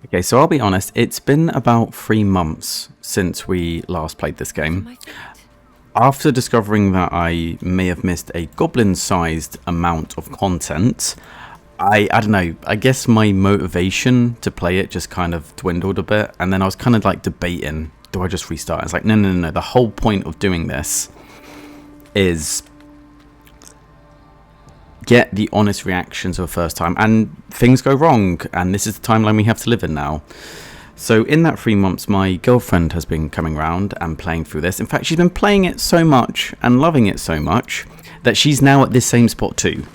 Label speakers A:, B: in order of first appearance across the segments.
A: Okay, so I'll be honest, it's been about 3 months since we last played this game. After discovering that I may have missed a goblin-sized amount of content, I don't know, I guess my motivation to play it just kind of dwindled a bit, and then I was kind of like debating, do I just restart? It's like, no, the whole point of doing this is get the honest reactions of the first time, and things go wrong, and this is the timeline we have to live in now. So in that 3 months, my girlfriend has been coming around and playing through this. In fact, she's been playing it so much and loving it so much that she's now at this same spot too,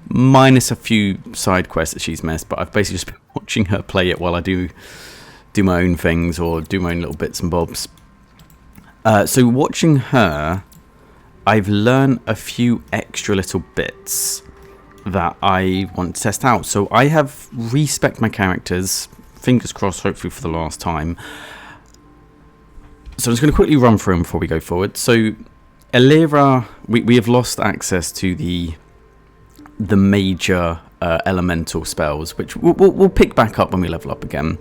A: minus a few side quests that she's missed, but I've basically just been watching her play it while I do my own things or do my own little bits and bobs. So watching her, I've learned a few extra little bits that I want to test out. So I have respect my characters, fingers crossed, hopefully for the last time. So I'm just going to quickly run through them before we go forward. So Elira, we have lost access to the major elemental spells, which we'll pick back up when we level up again.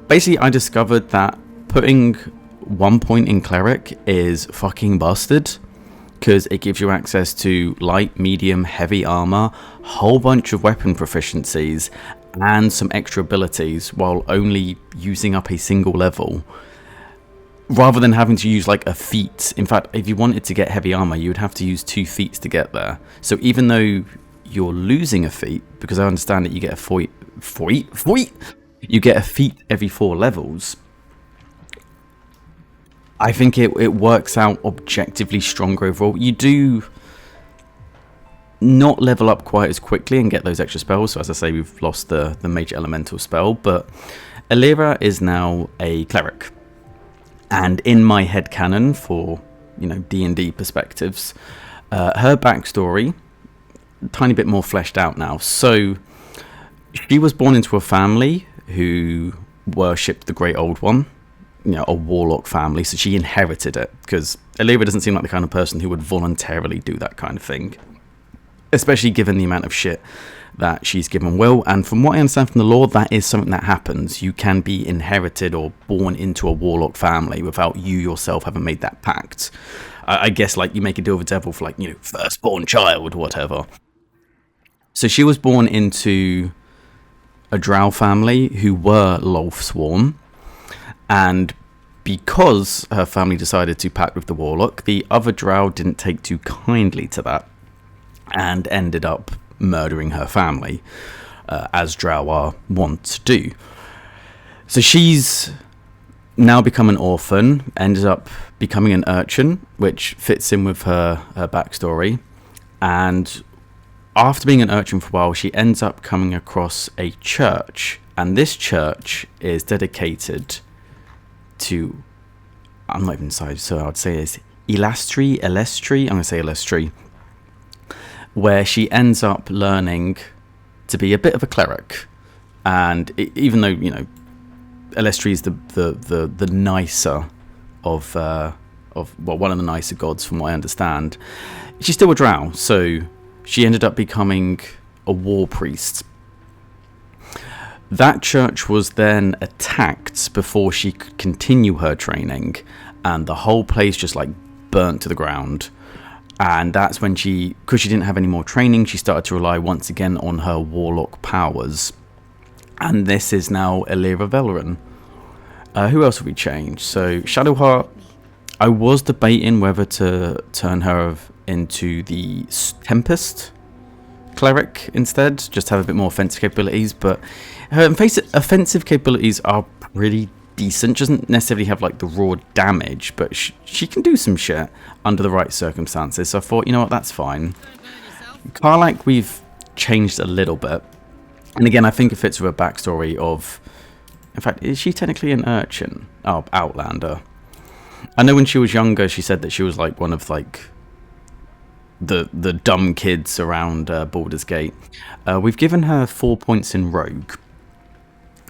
A: Basically, I discovered that putting 1 point in cleric is fucking busted, because it gives you access to light, medium, heavy armor, whole bunch of weapon proficiencies, and some extra abilities while only using up a single level, rather than having to use like a feat. In fact, if you wanted to get heavy armor, you would have to use 2 feats to get there. So even though you're losing a feat, because I understand that you get a you get a feat every 4 levels, I think it works out objectively stronger overall. You do not level up quite as quickly and get those extra spells. So as I say, we've lost the major elemental spell, but Elira is now a cleric. And in my headcanon, for D&D perspectives, her backstory, a tiny bit more fleshed out now. So she was born into a family who worshipped the Great Old One, a warlock family, so she inherited it, because Elira doesn't seem like the kind of person who would voluntarily do that kind of thing, especially given the amount of shit that she's given Will. And from what I understand from the lore, that is something that happens. You can be inherited or born into a warlock family without you yourself having made that pact. I guess like you make a deal with the devil for firstborn child or whatever. So she was born into a drow family who were Lolthsworn, and because her family decided to pact with the warlock, the other drow didn't take too kindly to that and ended up murdering her family, as drow are wont to do. So she's now become an orphan, ended up becoming an urchin, which fits in with her backstory. And after being an urchin for a while, she ends up coming across a church, and this church is dedicated to, I'm not even decided, so I'd say it's Elastri, I'm going to say Elastri, where she ends up learning to be a bit of a cleric. And even though, Elastri is the nicer of one of the nicer gods from what I understand, she's still a drow, so she ended up becoming a war priest. That church was then attacked before she could continue her training, and the whole place just burnt to the ground. And that's when because she didn't have any more training, she started to rely once again on her warlock powers. And this is now Elira Velarin. Who else have we changed? So Shadowheart, I was debating whether to turn her into the Tempest cleric instead, just have a bit more offensive capabilities, but her offensive capabilities are pretty decent. She doesn't necessarily have the raw damage, but she can do some shit under the right circumstances. So I thought, you know what, that's fine. Karlach, we've changed a little bit, and again, I think it fits with her backstory of, in fact, is she technically an urchin? Oh, Outlander. I know when she was younger, she said that she was one of the dumb kids around Baldur's Gate. We've given her 4 points in Rogue.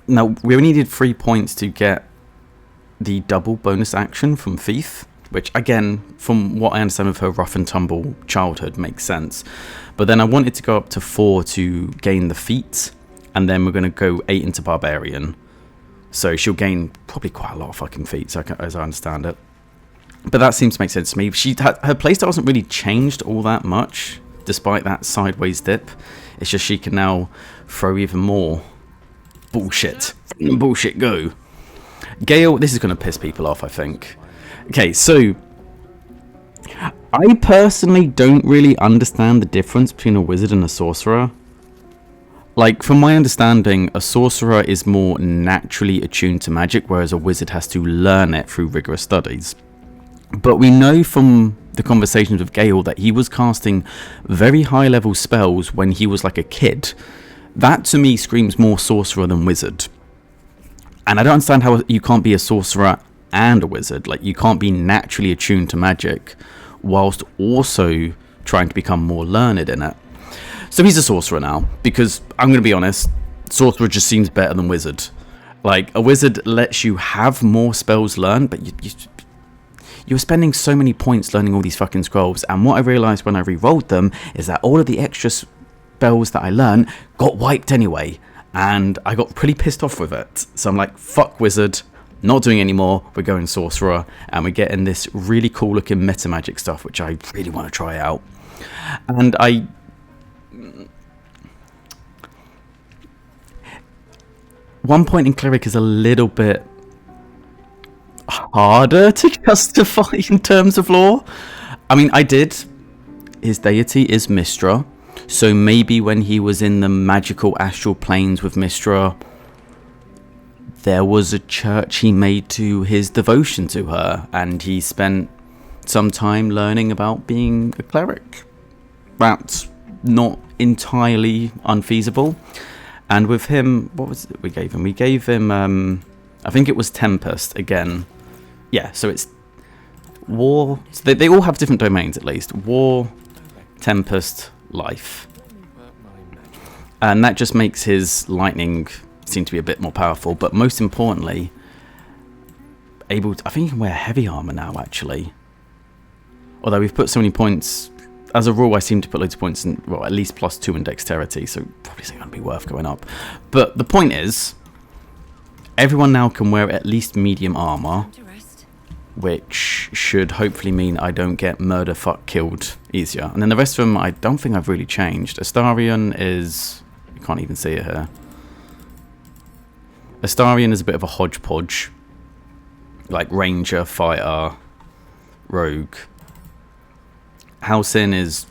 A: Now, we only needed 3 points to get the double bonus action from Thief, which, again, from what I understand of her rough and tumble childhood, makes sense. But then I wanted to go up to 4 to gain the feat, and then we're going to go 8 into Barbarian. So she'll gain probably quite a lot of fucking feats, as I understand it. But that seems to make sense to me. Her playstyle hasn't really changed all that much, despite that sideways dip. It's just she can now throw even more bullshit. Bullshit go. Gale, this is going to piss people off, I think. Okay, so I personally don't really understand the difference between a wizard and a sorcerer. Like, from my understanding, a sorcerer is more naturally attuned to magic, whereas a wizard has to learn it through rigorous studies. But we know from the conversations with Gale that he was casting very high level spells when he was like a kid. That to me screams more sorcerer than wizard. And I don't understand how you can't be a sorcerer and a wizard. Like, you can't be naturally attuned to magic whilst also trying to become more learned in it. So he's a sorcerer now, because I'm going to be honest, sorcerer just seems better than wizard. Like, a wizard lets you have more spells learned, but you're spending so many points learning all these fucking scrolls, and what I realised when I re-rolled them is that all of the extra spells that I learned got wiped anyway, and I got pretty pissed off with it. So I'm like, fuck wizard, not doing anymore, we're going sorcerer, and we're getting this really cool looking meta magic stuff, which I really want to try out. And one point in cleric is a little bit harder to justify in terms of lore. I mean, his deity is Mystra, so maybe when he was in the magical astral planes with Mystra, there was a church he made to his devotion to her, and he spent some time learning about being a cleric. That's not entirely unfeasible. And with him, what was it we gave him? We gave him, I think it was Tempest again. Yeah, so it's War. So they all have different domains at least. War, Tempest, Life. And that just makes his lightning seem to be a bit more powerful. But most importantly, I think he can wear heavy armor now, actually. Although we've put so many points. As a rule, I seem to put loads of points in, well, at least +2 in dexterity, so probably isn't going to be worth going up. But the point is, everyone now can wear at least medium armor, which should hopefully mean I don't get murder fuck killed easier. And then the rest of them, I don't think I've really changed. Astarion is, you can't even see it here. Astarion is a bit of a hodgepodge, like ranger, fighter, rogue. Halsin is,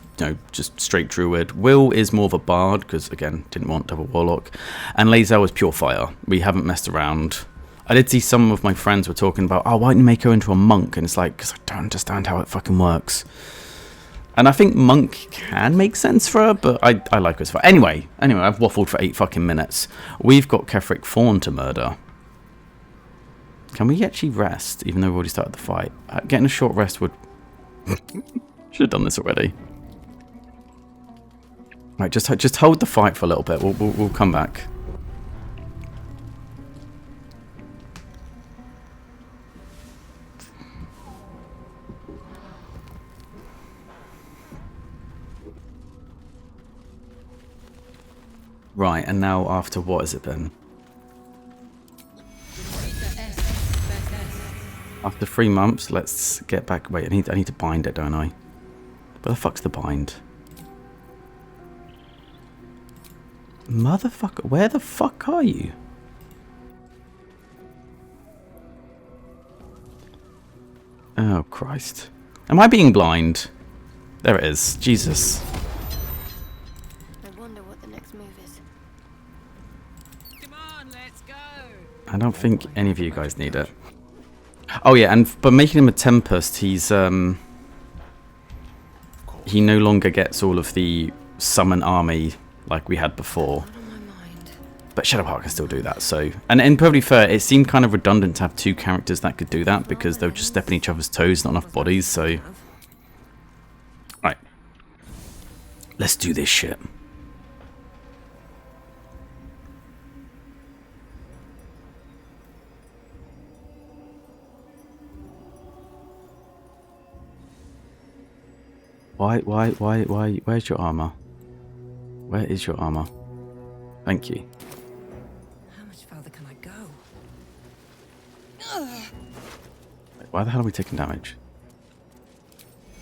A: just straight druid. Will is more of a bard, because, again, didn't want to have a warlock. And Lae'zel is pure fire. We haven't messed around. I did see some of my friends were talking about, oh, why don't you make her into a monk? And it's like, because I don't understand how it fucking works. And I think monk can make sense for her, but I like her as far. Anyway, I've waffled for 8 fucking minutes. We've got Ketheric Thorm to murder. Can we actually rest, even though we've already started the fight? Getting a short rest would... Should have done this already. Right, just hold the fight for a little bit. We'll come back. Right, and now after what has it been? After 3 months, let's get back. Wait, I need to bind it, don't I? Where the fuck's the bind? Motherfucker, where the fuck are you? Oh, Christ. Am I being blind? There it is. Jesus.
B: I wonder what the next move is. Come on, let's go.
A: I don't think any of you guys need it. Oh yeah, and by making him a Tempest, he's he no longer gets all of the summon army like we had before. But Shadowheart can still do that, so... And probably fair, it seemed kind of redundant to have 2 characters that could do that, because they were just stepping each other's toes, not enough bodies, so... Right. Let's do this shit. Why, where's your armor? Where is your armor? Thank you. Wait, why the hell are we taking damage?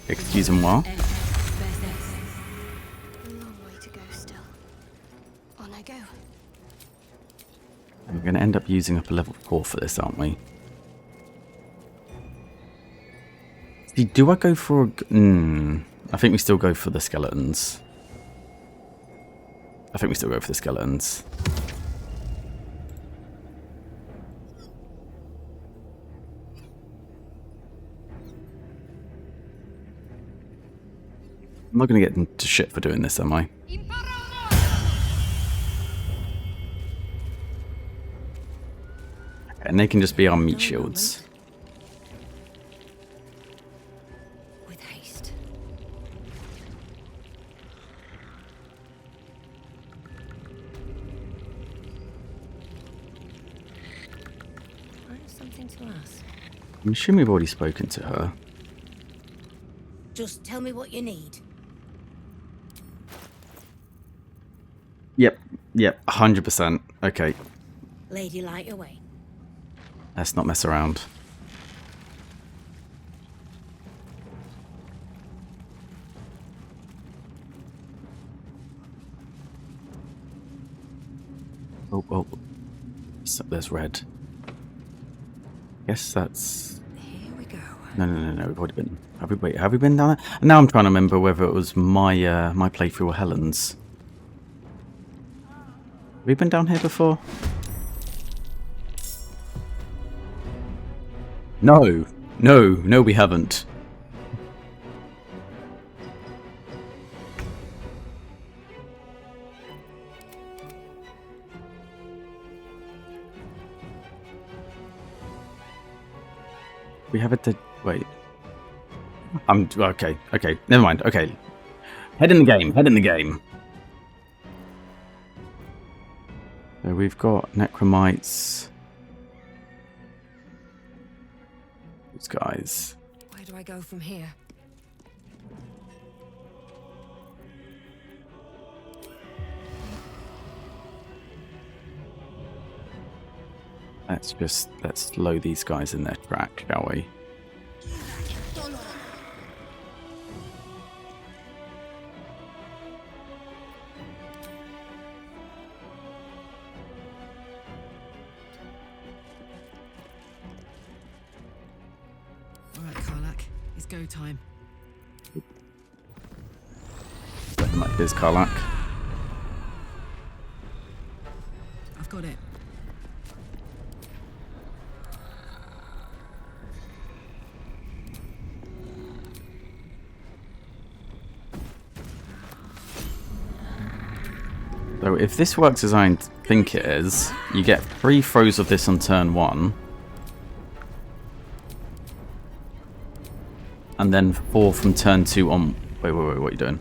A: Excusez-moi.
B: A long way to go still. On I go.
A: We're going to end up using up a level 4 for this, aren't we? See, do I go for a... I think we still go for the skeletons. I think we still go for the skeletons. I'm not going to get into shit for doing this, am I? And they can just be our meat shields.
B: With haste. I have something to ask.
A: I'm assuming we've already spoken to her.
C: Just tell me what you need.
A: Yep, 100%. Okay,
C: Lady, light your way.
A: let's not mess around. Oh. So there's red. Guess that's...
C: Here we go.
A: No. We've already been... Have we been down there? Now I'm trying to remember whether it was my my playthrough or Helen's. Have we been down here before? No, we haven't. We have it. Wait. I'm okay. Never mind. Okay. Head in the game. So we've got necromites. These guys.
C: Where do I go from here?
A: Let's slow these guys in their track, shall we?
D: Alright, Karlak, it's go time.
A: Like this, Karlak.
D: I've got it.
A: So if this works as I think it is, you get 3 throws of this on turn 1. And then 4 from turn 2 on... Wait, what are you doing?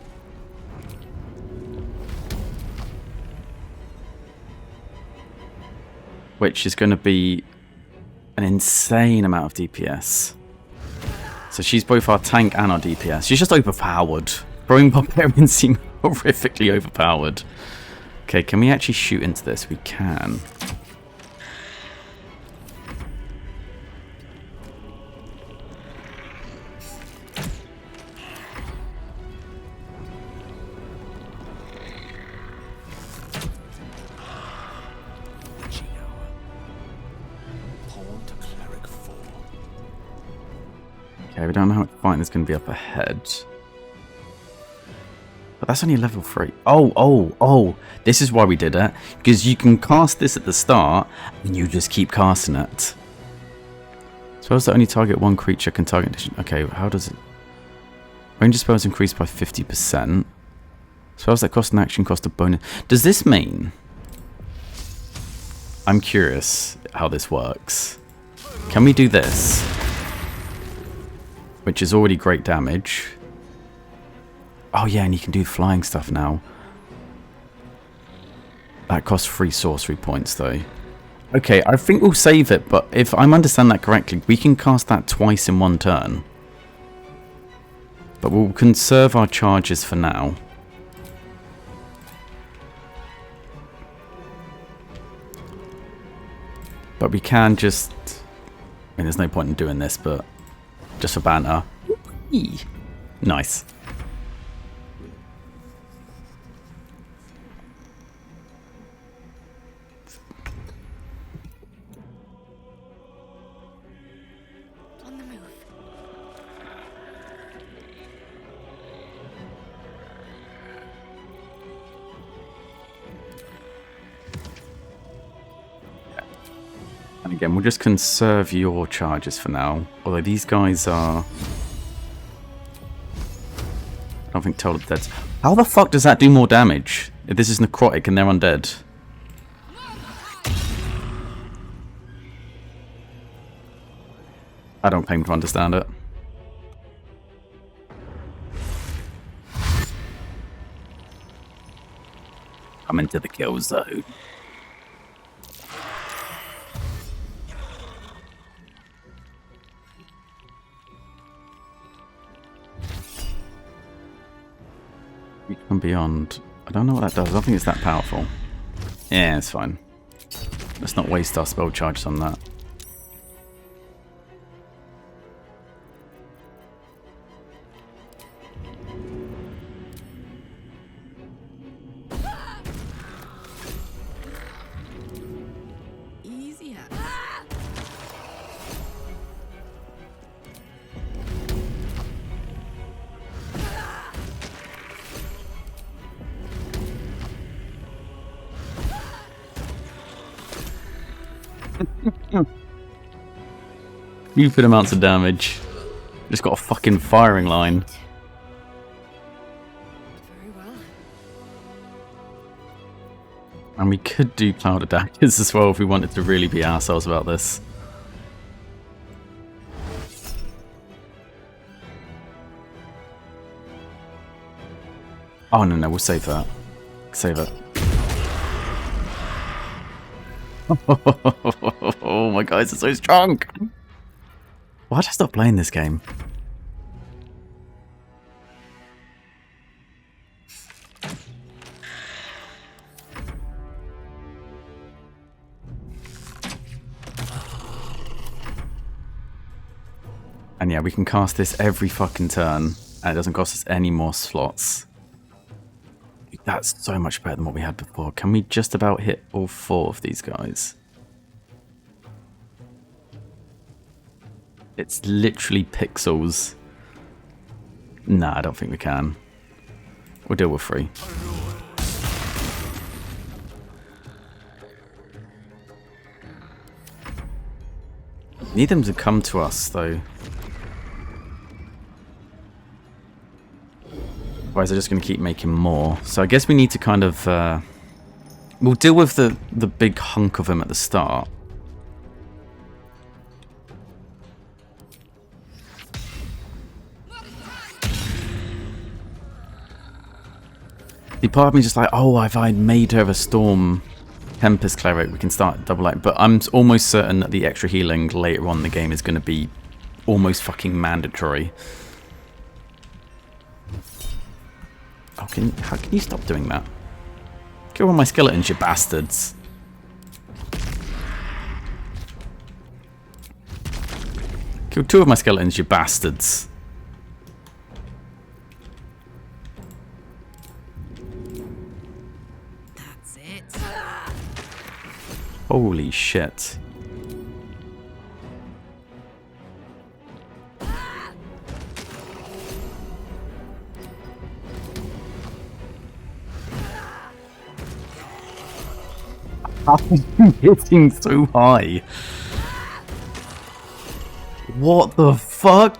A: Which is going to be an insane amount of DPS. So she's both our tank and our DPS. She's just overpowered. Throwing barbarians seem horrifically overpowered. Okay, can we actually shoot into this? We can. Okay, we don't know how much fighting is going to be up ahead. But that's only level 3. Oh. This is why we did it. Because you can cast this at the start, and you just keep casting it. Spells that only target one creature can target... Okay, how does it... Range of spells increased by 50%. Spells that cost an action cost a bonus... Does this mean... I'm curious how this works. Can we do this? Which is already great damage. Oh yeah, and you can do flying stuff now. That costs 3 sorcery points though. Okay, I think we'll save it, but if I'm understanding that correctly, we can cast that twice in 1 turn. But we'll conserve our charges for now. But we can just mean, there's no point in doing this, but just for banter. Whee! Nice.
B: On the move.
A: And again, we'll just conserve your charges for now. Although these guys are... I don't think Toll of the Dead's... How the fuck does that do more damage? If this is necrotic and they're undead. I don't claim to understand it. I'm into the kill zone. And beyond. I don't know what that does. I don't think it's that powerful. Yeah, it's fine. Let's not waste our spell charges on that.
D: Easy.
A: Stupid amounts of damage. Just got a fucking firing line.
D: Very well.
A: And we could do Cloud of Daggers as well if we wanted to really be assholes about this. Oh no, we'll save that. Save it. Oh my guys are so strong! Why'd I stop playing this game? And yeah, we can cast this every fucking turn, and it doesn't cost us any more slots. That's so much better than what we had before. Can we just about hit all 4 of these guys? It's literally pixels. Nah, I don't think we can. We'll deal with 3. Need them to come to us, though. Otherwise, they're just going to keep making more. So I guess we need to kind of... we'll deal with the big hunk of them at the start. The part of me is just like, oh, if I made her a Storm Tempest Cleric, we can start double light. But I'm almost certain that the extra healing later on in the game is going to be almost fucking mandatory. Oh, how can you stop doing that? Kill all my skeletons, you bastards. Kill 2 of my skeletons, you bastards.
D: That's it.
A: Holy shit. I'm hitting so high. What the fuck?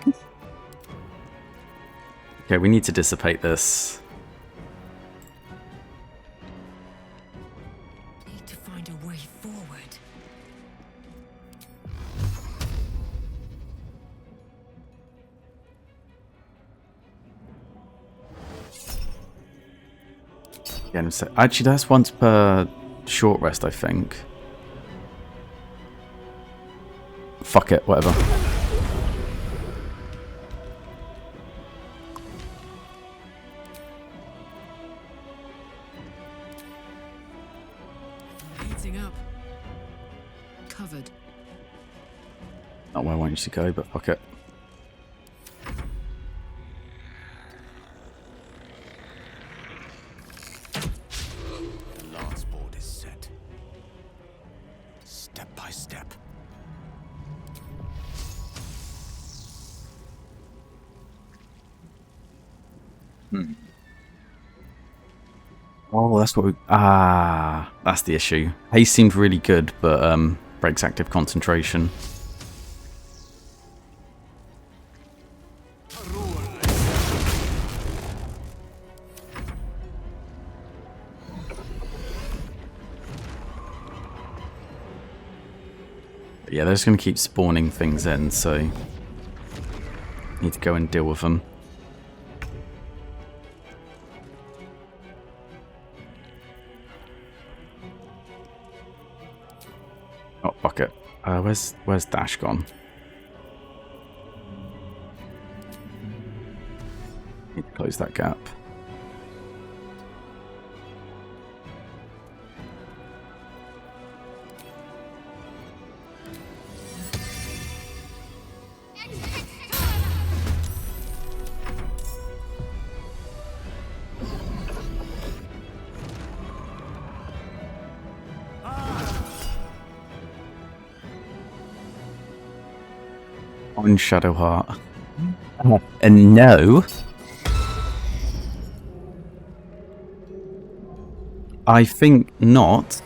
A: Okay, we need to dissipate this.
C: Need to find a way forward.
A: Again, so actually, that's once per short rest, I think. Fuck it, whatever.
D: Heating up. Covered.
A: Not where I want you to go, but fuck it.
E: The lance board is set. Step by step.
A: Oh, that's what we... Ah, that's the issue. Haste seemed really good, but breaks active concentration. But yeah, they're just going to keep spawning things in, so... Need to go and deal with them. Oh, fuck it. Where's Dash gone? Need to close that gap. On Shadowheart. And no. I think not.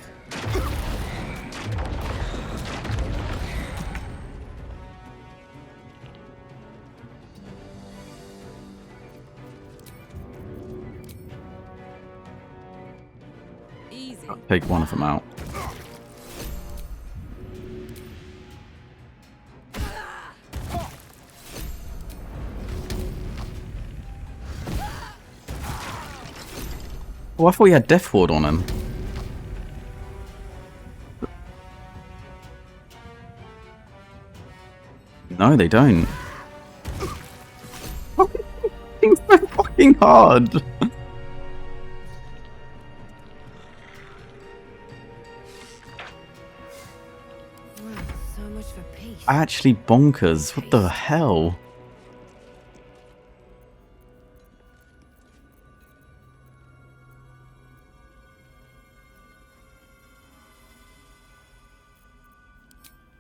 D: Easy.
A: Take one of them out. Oh, I thought he had Death Ward on him. No, they don't. It's so fucking hard.
B: Well, so much for peace.
A: Actually bonkers. What the hell?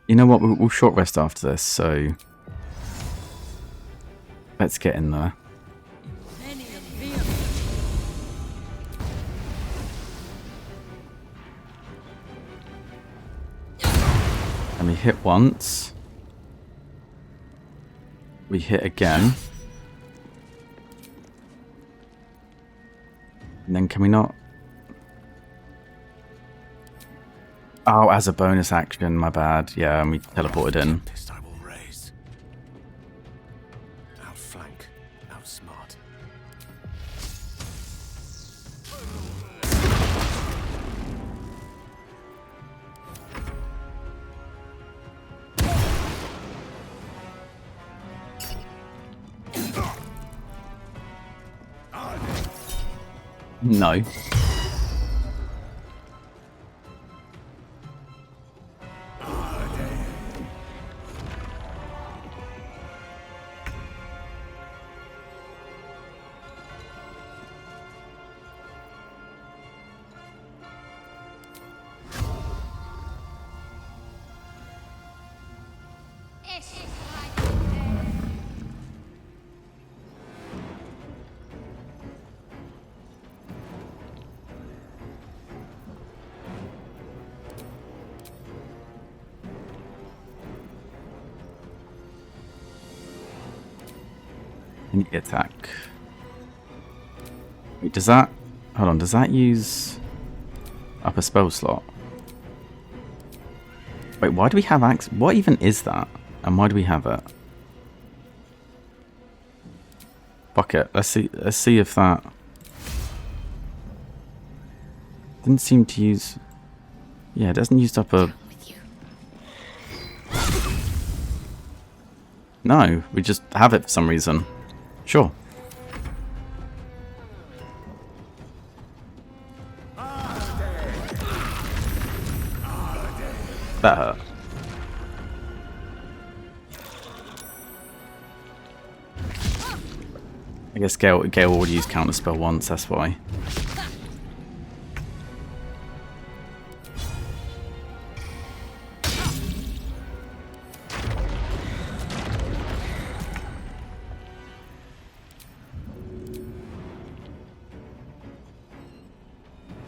A: You know what? We'll short rest after this, so let's get in there. And we hit once. We hit again. And then can we not? Oh, as a bonus action, my bad. Yeah, and we teleported in.
E: This I will raise. Outflank, outsmart.
A: No. Any attack. Wait, does that... Hold on, does that use up a spell slot? Wait, why do we have axe? What even is that? And why do we have it? Fuck it. Let's see if that... Didn't seem to use... Yeah, it doesn't use up a... No, we just have it for some reason. Sure. That hurt. I guess Gale already used counter spell once, that's why.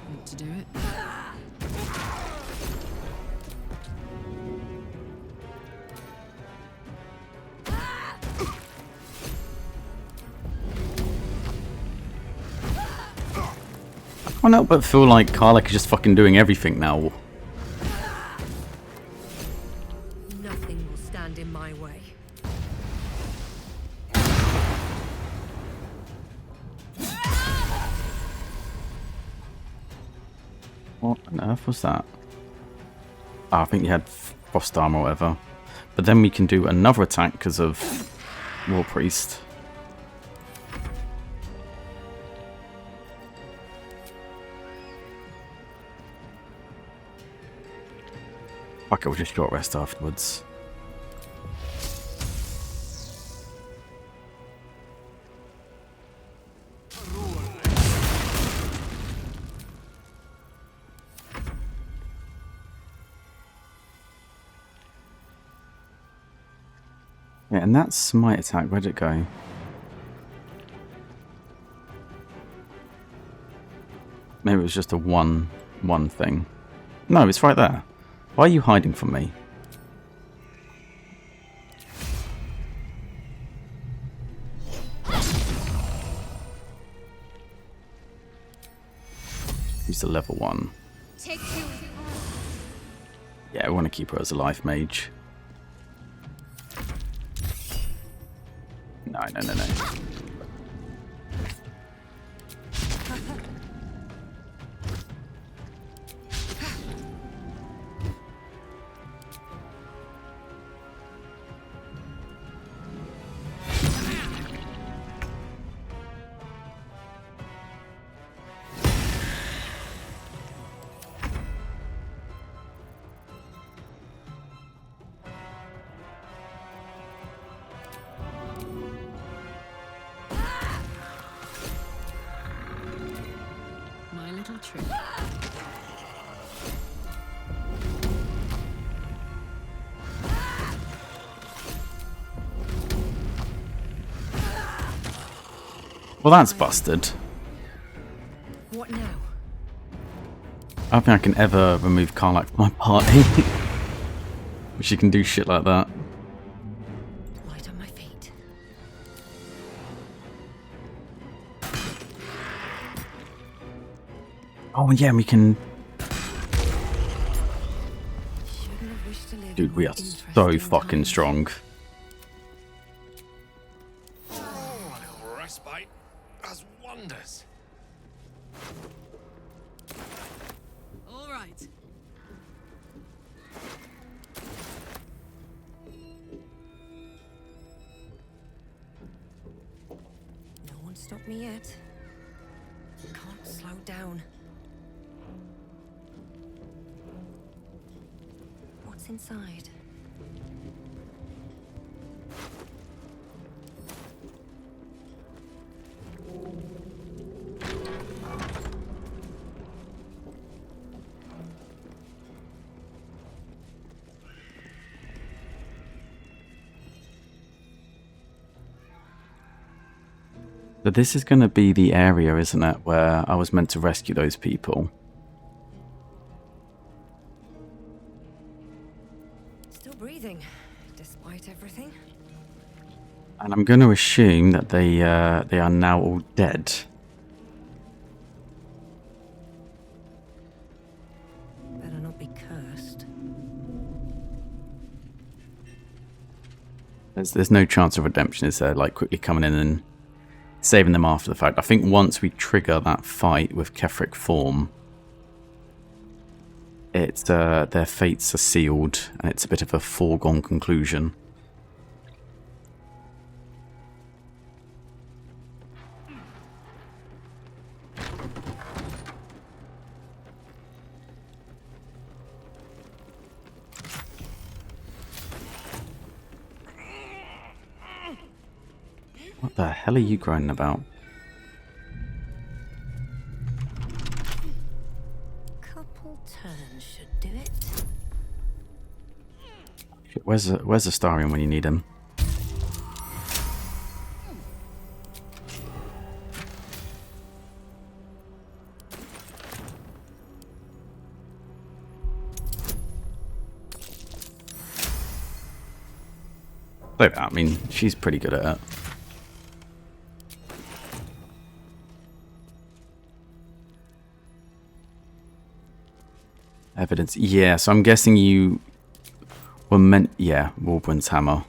D: Want to do it?
A: I can't help but feel like Karlach is just fucking doing everything now.
C: Nothing will stand in my way.
A: What on earth was that? Oh, I think you had frost armor or whatever. But then we can do another attack because of War Priest. Fuck it, we'll just short rest afterwards. Yeah, and that smite attack, where'd it go? Maybe it was just a one thing. No, it's right there. Why are you hiding from me? Use the level 1.
B: Take two.
A: Yeah, I want to keep her as a life mage. No.
D: My little trick.
A: Well, that's busted.
C: What now?
A: I don't think I can ever remove Karlach from my party. But she can do shit like that.
C: Light on my feet.
A: Oh, yeah, we can...
C: Shouldn't have wished to live
A: Dude, we
C: more
A: are so
C: interesting
A: fucking
C: times.
A: strong.
E: Oh, a little respite does wonders.
D: All right.
C: No one stopped me yet. Can't slow down. What's inside?
A: But this is going to be the area, isn't it, where I was meant to rescue those people.
C: Still breathing, despite everything.
A: And I'm going to assume that they are now all dead.
C: Better not be cursed.
A: There's no chance of redemption, is there? Like, quickly coming in and saving them after the fact. I think once we trigger that fight with Ketheric Thorm, it's their fates are sealed, and it's a bit of a foregone conclusion. What the hell are you groaning about?
C: Couple turns should do it.
A: Shit, where's the Astarion when you need him? I mean, she's pretty good at it. Evidence. Yeah, so I'm guessing you were meant... Yeah, Warbwin's hammer.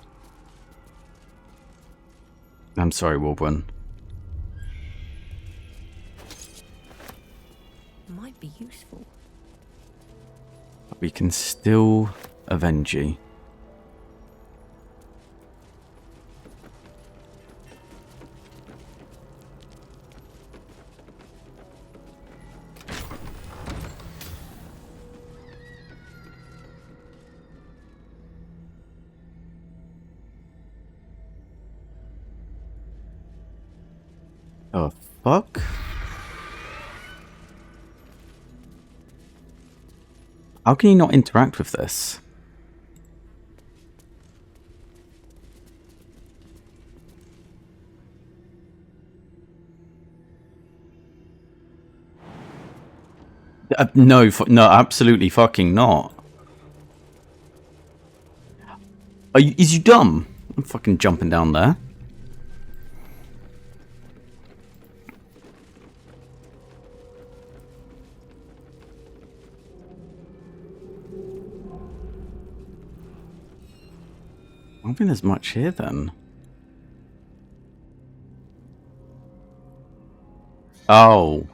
A: I'm sorry, Warbwin.
C: Might be useful.
A: But we can still avenge you. Oh, fuck? How can you not interact with this? No, no, absolutely fucking not. Is you dumb? I'm fucking jumping down there. I don't think there's much here then. Oh.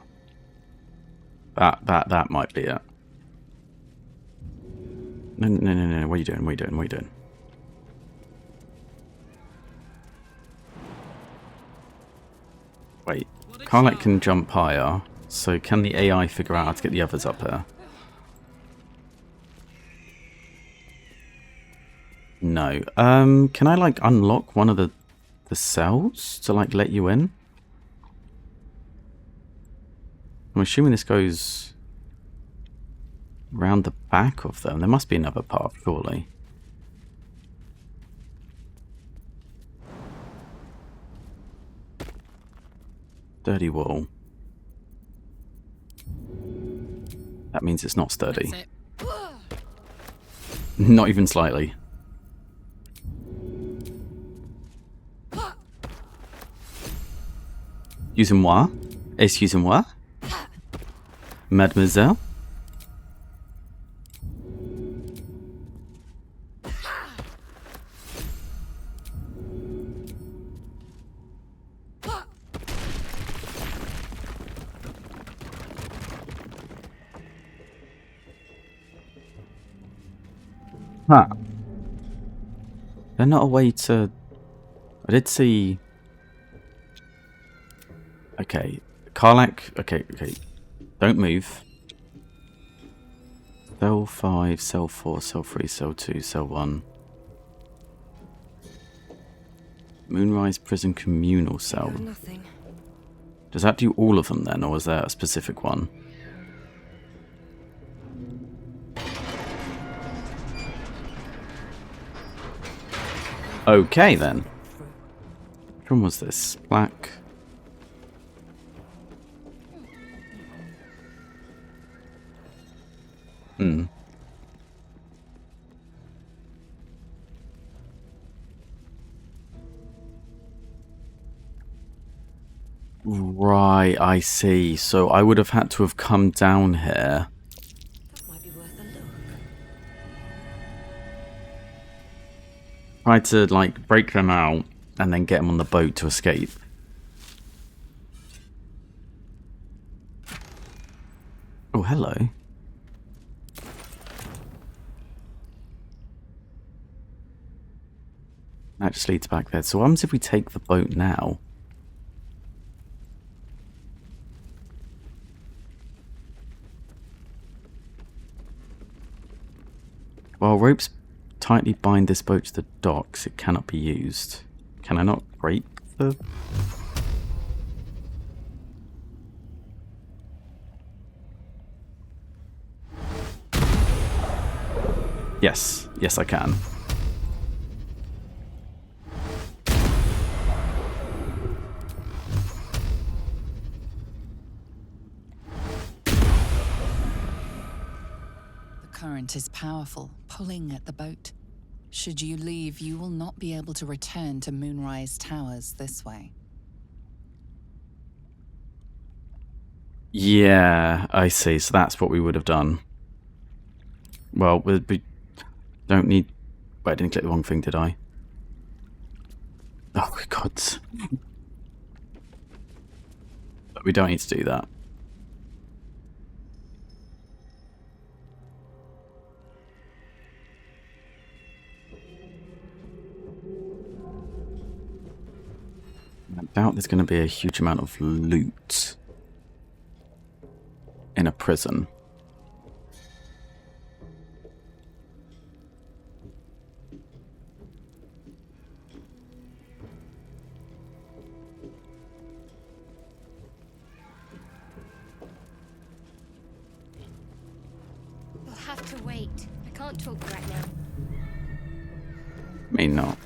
A: That might be it. No. What are you doing? What are you doing? What are you doing? Wait. Karlach can jump higher. So can the AI figure out how to get the others up here? No. Can I like unlock one of the cells to like let you in? I'm assuming this goes round the back of them. There must be another path, surely. Sturdy wall. That means it's not sturdy.
D: That's it.
A: Not even slightly. Excusez-moi. Excusez-moi. Mademoiselle. Huh. They're not a way to... I did see... Okay. Karlach... Okay. Don't move. Cell 5, Cell 4, Cell 3, Cell 2, Cell 1. Moonrise Prison Communal Cell.
C: Nothing.
A: Does that do all of them then, or is there a specific one? Okay then. Which one was this? Black. Right, I see. So I would have had to have come down here.
C: That might be worth a look.
A: Try to, like, break them out and then get them on the boat to escape. Oh, hello. That just leads back there. So what happens if we take the boat now? While ropes tightly bind this boat to the docks, it cannot be used. Can I not break the... Yes. Yes, I can.
D: The current is powerful, pulling at the boat. Should you leave, you will not be able to return to Moonrise Towers this way.
A: Yeah, I see. So that's what we would have done. Well, we don't need... Wait, I didn't click the wrong thing, did I? Oh, God. But we don't need to do that. I doubt there's going to be a huge amount of loot in a prison.
B: You'll have to wait. I can't talk right now.
A: May not.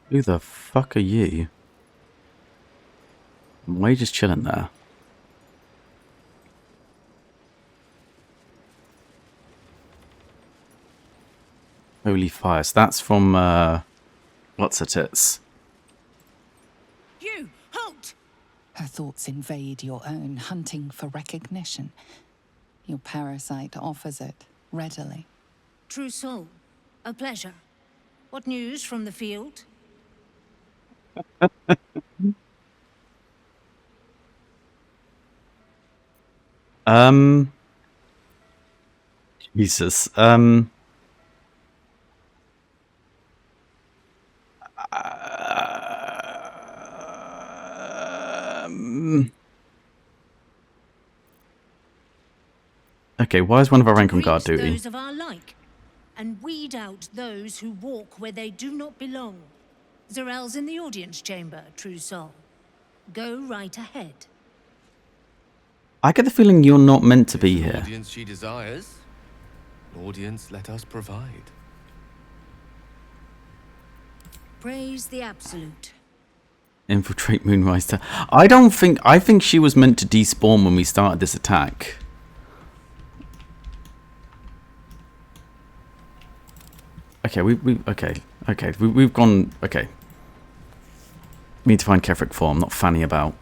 A: Who the fuck are you? Why are you just chilling there? Holy fire. So that's from, what's it?
D: You! Halt! Her thoughts invade your own, hunting for recognition. Your parasite offers it readily.
F: True soul, a pleasure. What news from the field?
A: Jesus. Okay, why is one of our rank on guard
F: Greet
A: duty?
F: those of our like, and weed out those who walk where they do not belong. Zarel's in the audience chamber, true soul. Go right ahead.
A: I get the feeling you're not meant to be here.
E: Audience she desires. Audience let us provide.
F: Praise the absolute.
A: Infiltrate Moonrise Tower. I think she was meant to despawn when we started this attack. Okay, we've gone. Okay, we need to find Ketheric Thorm, not fanny about.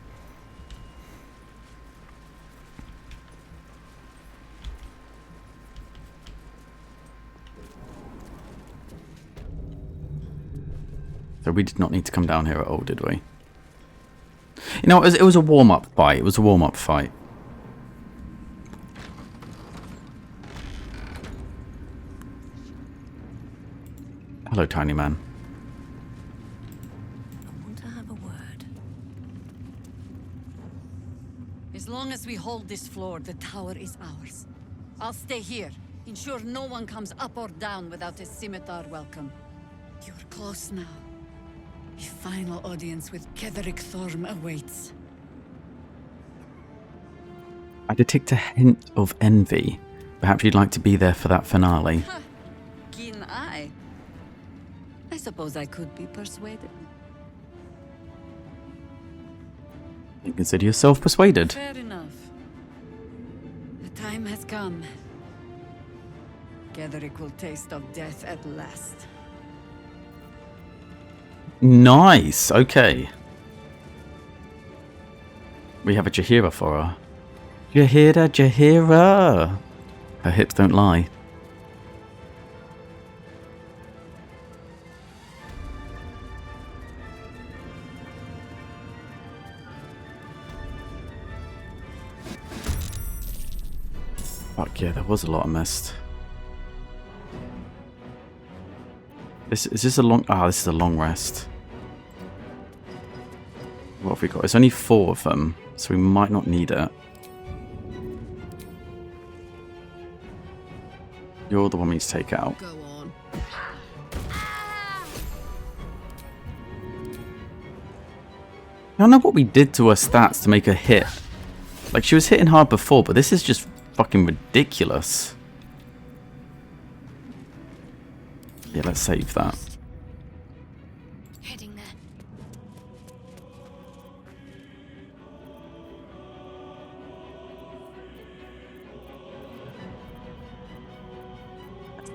A: So we did not need to come down here at all, did we? You know, it was a warm-up fight. It was a warm-up fight. Hello, tiny man.
F: I want to have a word.
G: As long as we hold this floor, the tower is ours. I'll stay here. Ensure no one comes up or down without a scimitar welcome. You're close now. A final audience with Ketheric Thorm awaits.
A: I detect a hint of envy. Perhaps you'd like to be there for that finale.
G: Ha! Keen eye. I suppose I could be persuaded.
A: You consider yourself persuaded.
G: Fair enough. The time has come. Ketheric will taste of death at last.
A: Nice. Okay. We have a Jaheira for her. Jaheira. Her hips don't lie. Fuck yeah, there was a lot of mist. Is this a long... Ah, this is a long rest. What have we got? It's only 4 of them, so we might not need it. You're the one we need to take out.
G: Go on.
A: I don't know what we did to her stats to make her hit. Like, she was hitting hard before, but this is just fucking ridiculous. Yeah, let's save that.
B: Heading there.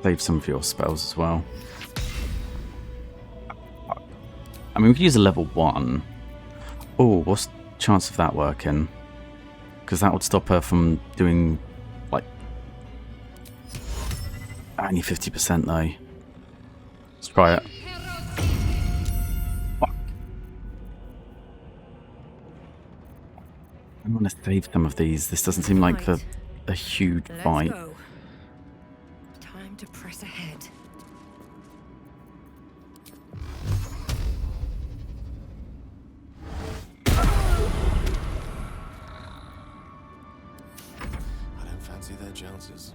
A: Save some of your spells as well. I mean, we could use a level 1. Oh, what's the chance of that working? Because that would stop her from doing, like... Only 50% though. Let's try it. Fuck. I want to save some of these. This doesn't seem like a huge fight.
C: Let's go. Time to press ahead.
E: I don't fancy their chances.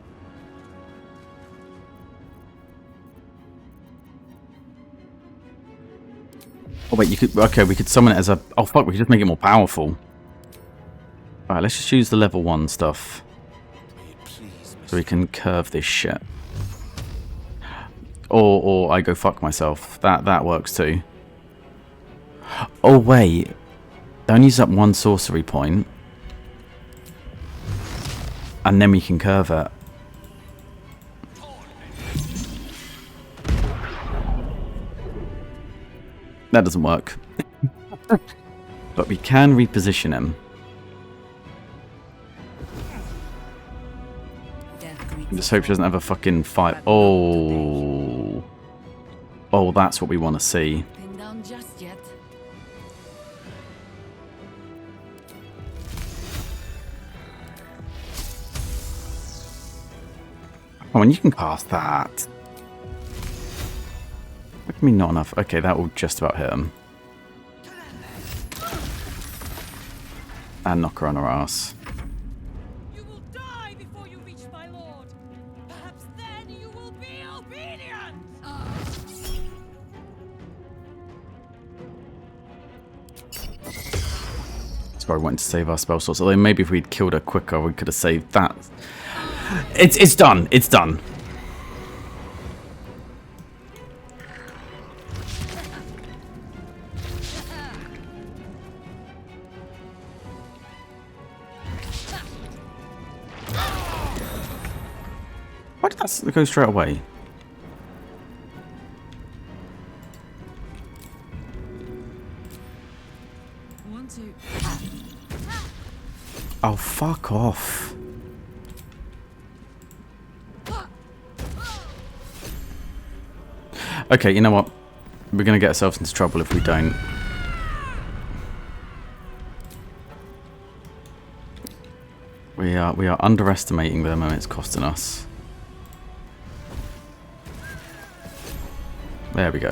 A: Oh wait, you could... Okay, we could summon it as a... Oh fuck, we could just make it more powerful. Alright, let's just use the level 1 stuff. So we can curve this shit. Or I go fuck myself. That works too. Oh wait. They only use up 1 sorcery point. And then we can curve it. That doesn't work. But we can reposition him. I just hope she doesn't have a fucking fight. Oh. Oh, that's what we want to see.
G: Pinned down just yet.
A: Oh, and you can cast that. What do you mean not enough? Okay, that will just about hit him. And knock her on her ass.
H: You will die before you reach my lord. Perhaps then you will be obedient.
A: Sorry, I wanted to save our spell source. Although maybe if we'd killed her quicker, we could have saved that. It's done. It's done. Why did that go straight away? Oh, fuck off. Okay, you know what? We're going to get ourselves into trouble if we don't. We are underestimating them and it's costing us. There we go.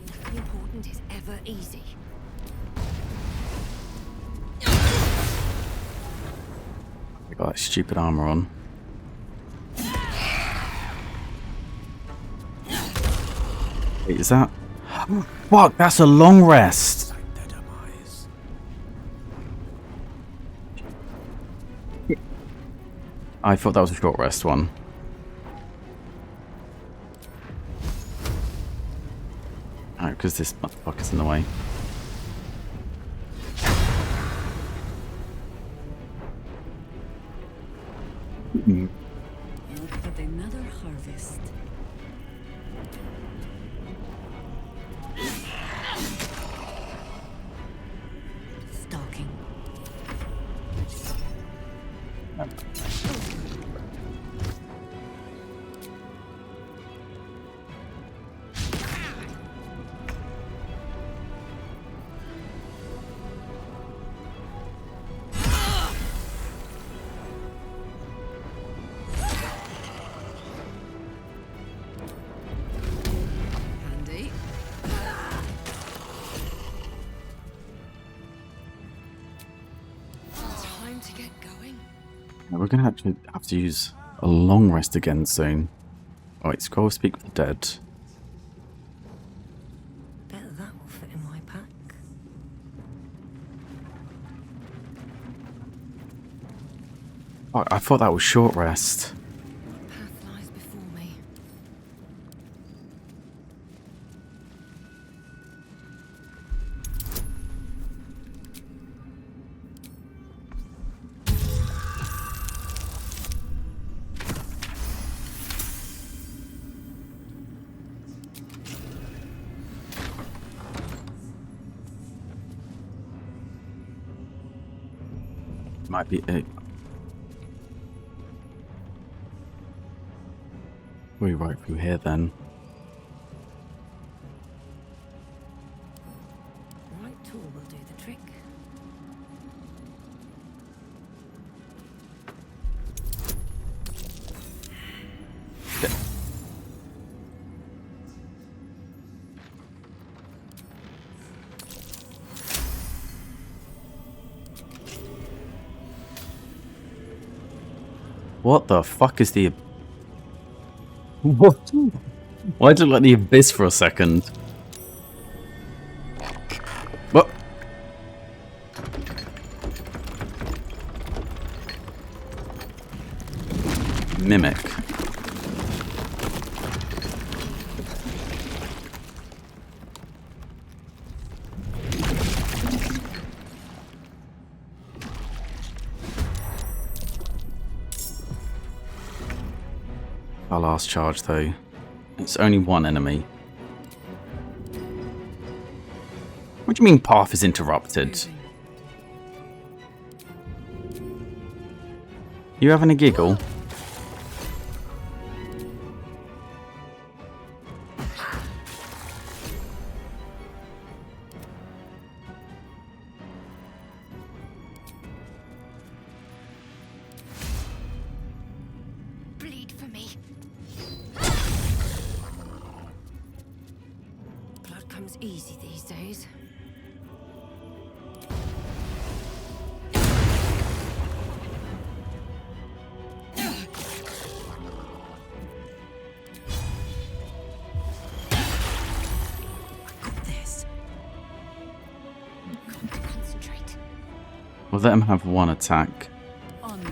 C: Nothing important is ever easy.
A: We got that stupid armor on. Wait, is that... Fuck, that's a long rest! I thought that was a short rest one. Oh, because this motherfucker's in the way.
G: But another harvest. Stalking.
C: Time to get going.
A: Now we're gonna have to use a long rest again soon. Alright, scroll speak with the dead.
C: Bet that will fit in my pack.
A: Oh, I thought that was short rest.
C: Path lies before me.
A: Might be it. We're right through here then.
C: Right tool will do the trick.
A: What the fuck is the... What? Why did it look like the abyss for a second? What? Mimic. Our last charge though. It's only one enemy. What do you mean path is interrupted? You having a giggle?
B: Bleed for me.
C: Blood comes easy these days. This.
B: Concentrate.
A: We'll let him have one attack.
G: Onward.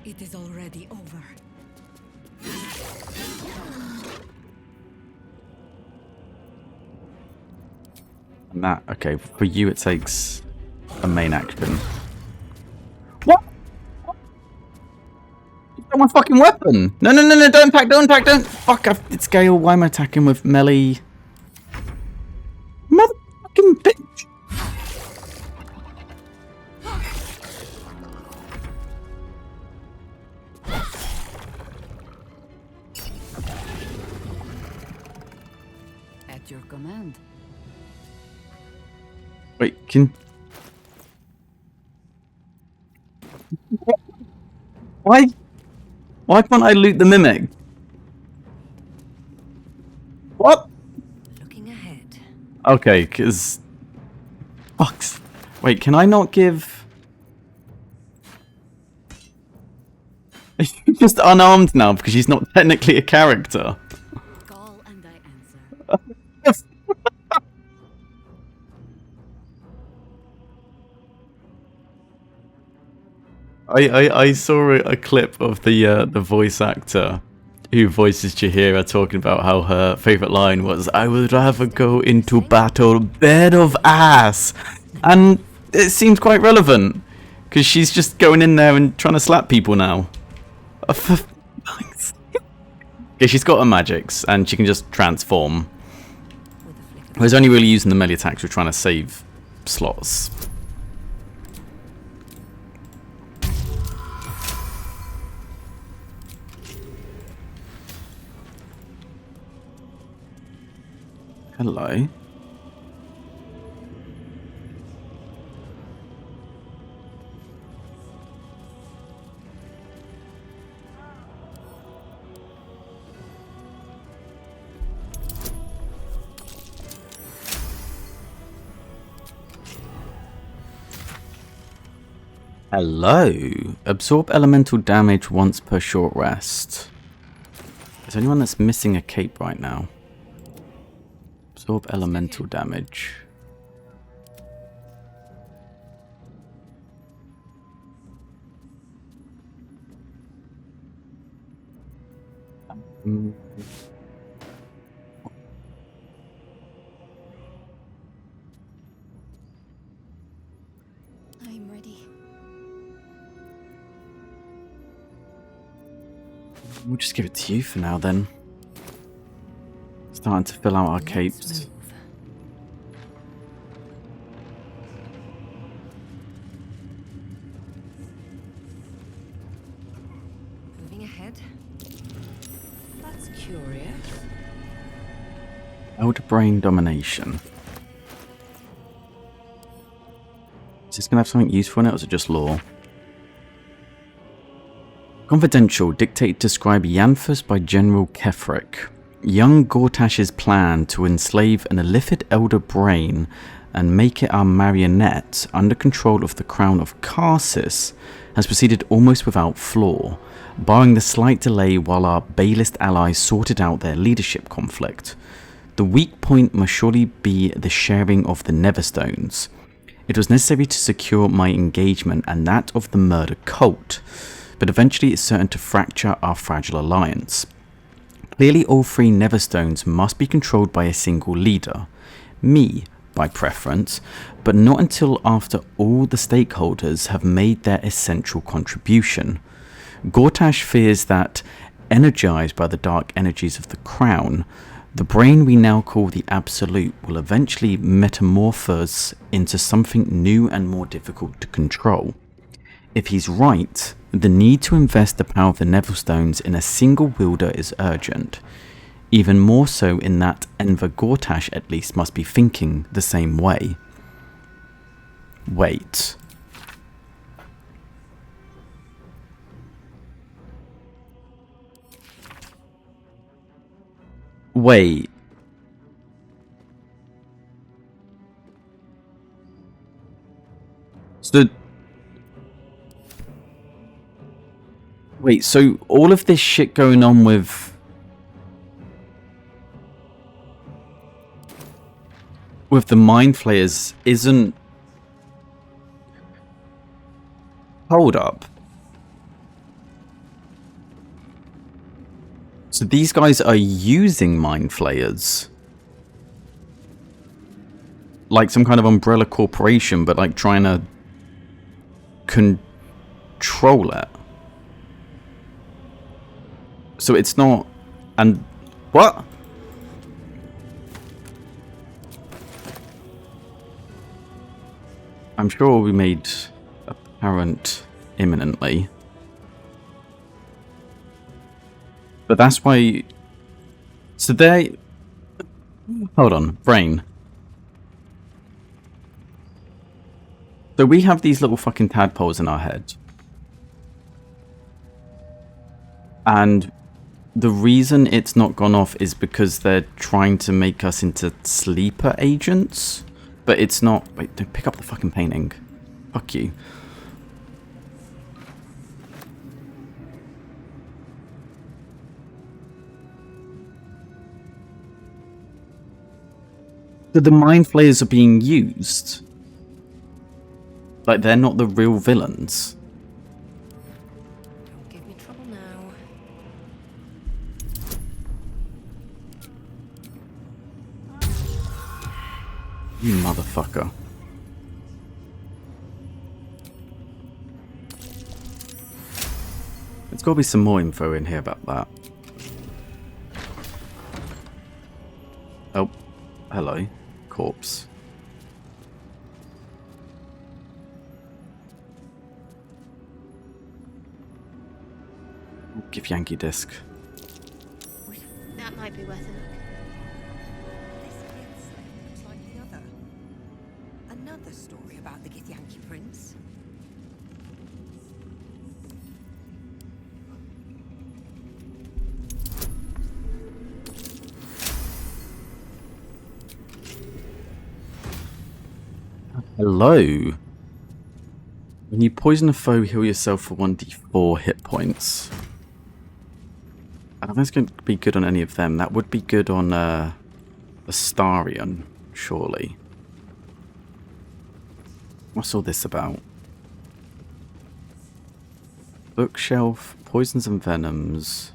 G: It is already over.
A: And that, okay, for you it takes a main action. What? My fucking weapon! No, no, no, no, don't pack, don't pack, don't! Fuck, it's Gale, why am I attacking with melee? Motherfucking bitch!
G: At your command.
A: Wait, can... Why? Why can't I loot the mimic? What?
C: Looking ahead.
A: Okay, because... Fucks. Wait, can I not give... She's just unarmed now because she's not technically a character.
G: Call and I answer.
A: I saw a clip of the voice actor who voices Jaheira talking about how her favourite line was, "I would rather go into battle bed of ass," and it seems quite relevant because she's just going in there and trying to slap people now. Yeah, she's got her magics and she can just transform. I was only really using the melee attacks. We're trying to save slots. Hello. Hello. Absorb elemental damage once per short rest. Is there anyone that's missing a cape right now? Absorb elemental damage.
B: I'm ready.
A: We'll just give it to you for now then. Starting to fill out our capes.
C: Moving ahead. That's curious.
A: Elder Brain Domination. Is this going to have something useful in it, or is it just lore? Confidential. Dictate describe Yanthus by General Ketheric. Young Gortash's plan to enslave an Illithid Elder Brain and make it our marionette under control of the Crown of Karsus has proceeded almost without flaw, barring the slight delay while our Balist allies sorted out their leadership conflict. The weak point must surely be the sharing of the Neverstones. It was necessary to secure my engagement and that of the murder cult, but eventually it's certain to fracture our fragile alliance. Clearly all three Neverstones must be controlled by a single leader, me by preference, but not until after all the stakeholders have made their essential contribution. Gortash fears that, energized by the dark energies of the Crown, the brain we now call the Absolute will eventually metamorphose into something new and more difficult to control. If he's right, the need to invest the power of the Neverstones in a single wielder is urgent. Even more so in that Enver Gortash at least must be thinking the same way. Wait. Wait. So... Wait, so all of this shit going on with the Mind Flayers isn't... Hold up. So these guys are using Mind Flayers. Like some kind of umbrella corporation, but like trying to control it. So it's not... And... What? I'm sure it will be made apparent imminently. But that's why... So they... Hold on, brain. So we have these little fucking tadpoles in our head. And the reason it's not gone off is because they're trying to make us into sleeper agents. But it's not... Wait, don't pick up the fucking painting. Fuck you. So the Mind Flayers are being used. Like, they're not the real villains.
C: Don't give me trouble now.
A: You motherfucker. There's got to be some more info in here about that. Oh, hello. Corpse. Give Yankee disc.
B: That might be worth a look.
C: This kid's slave looks like the other. Another story about the Githyanki prince.
A: Hello. When you poison a foe, heal yourself for 1d4 hit points. I don't think it's going to be good on any of them. That would be good on Astarion, surely. What's all this about? Bookshelf, poisons and venoms.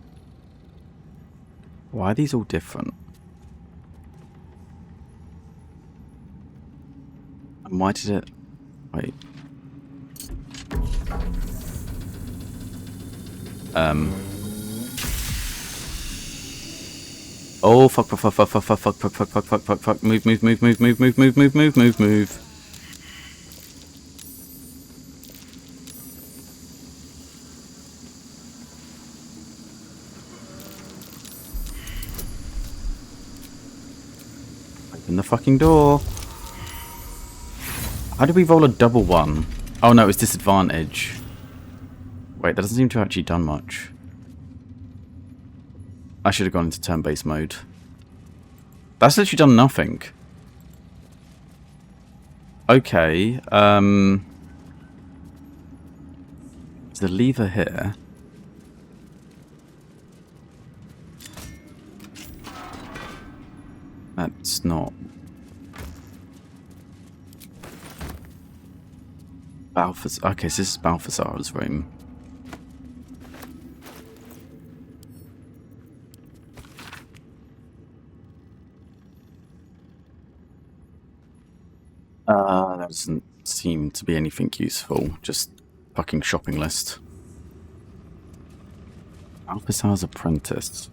A: Why are these all different? And why did it... Wait. Oh, fuck, fuck, fuck, fuck, fuck, fuck, fuck, fuck, fuck, fuck, fuck, fuck, fuck, move, move, move, move, move, move, move, move, move, move, move. Open the fucking door. How did we roll a double one? Oh no, it was disadvantage. Wait, that doesn't seem to have actually done much. I should have gone into turn-based mode. That's literally done nothing. Okay, there's a lever here. That's not... Balthazar. Okay, so this is Balthazar's room. That doesn't seem to be anything useful. Just fucking shopping list. Balthazar's apprentice.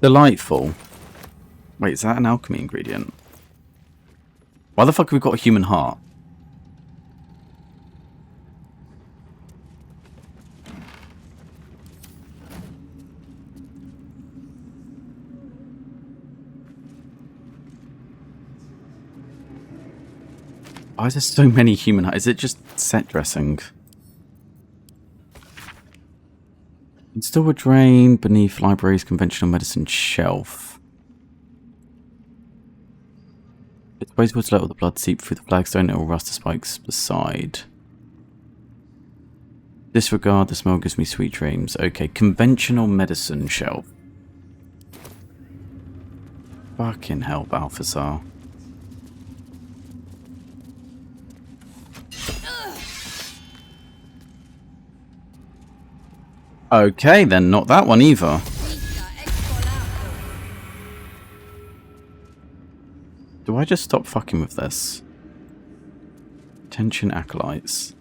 A: Delightful. Wait, is that an alchemy ingredient? Why the fuck have we got a human heart? Why is there so many human hearts? Is it just set dressing? Install a drain beneath library's conventional medicine shelf. It's possible to let all the blood seep through the flagstone, it will rust the spikes beside. Disregard, the smell gives me sweet dreams. Okay, conventional medicine shelf. Fucking hell, Balthazar. Okay, then not that one either. Do I just stop fucking with this? Attention acolytes.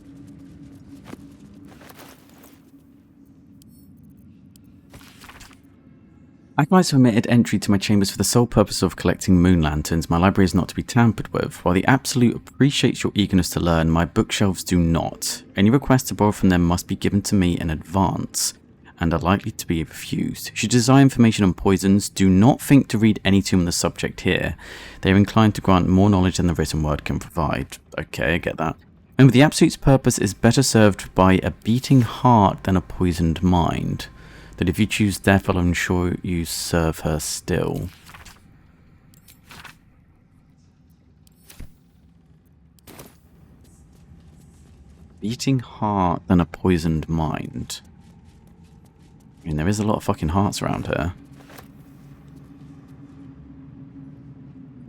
A: Acolytes have permitted entry to my chambers for the sole purpose of collecting moon lanterns. My library is not to be tampered with. While the Absolute appreciates your eagerness to learn, my bookshelves do not. Any requests to borrow from them must be given to me in advance, and are likely to be refused. Should you desire information on poisons, do not think to read any tomb on the subject here. They are inclined to grant more knowledge than the written word can provide. Okay, I get that. Remember, the Absolute's purpose is better served by a beating heart than a poisoned mind. That if you choose death, I'll ensure you serve her still. Beating heart than a poisoned mind. I mean, there is a lot of fucking hearts around here.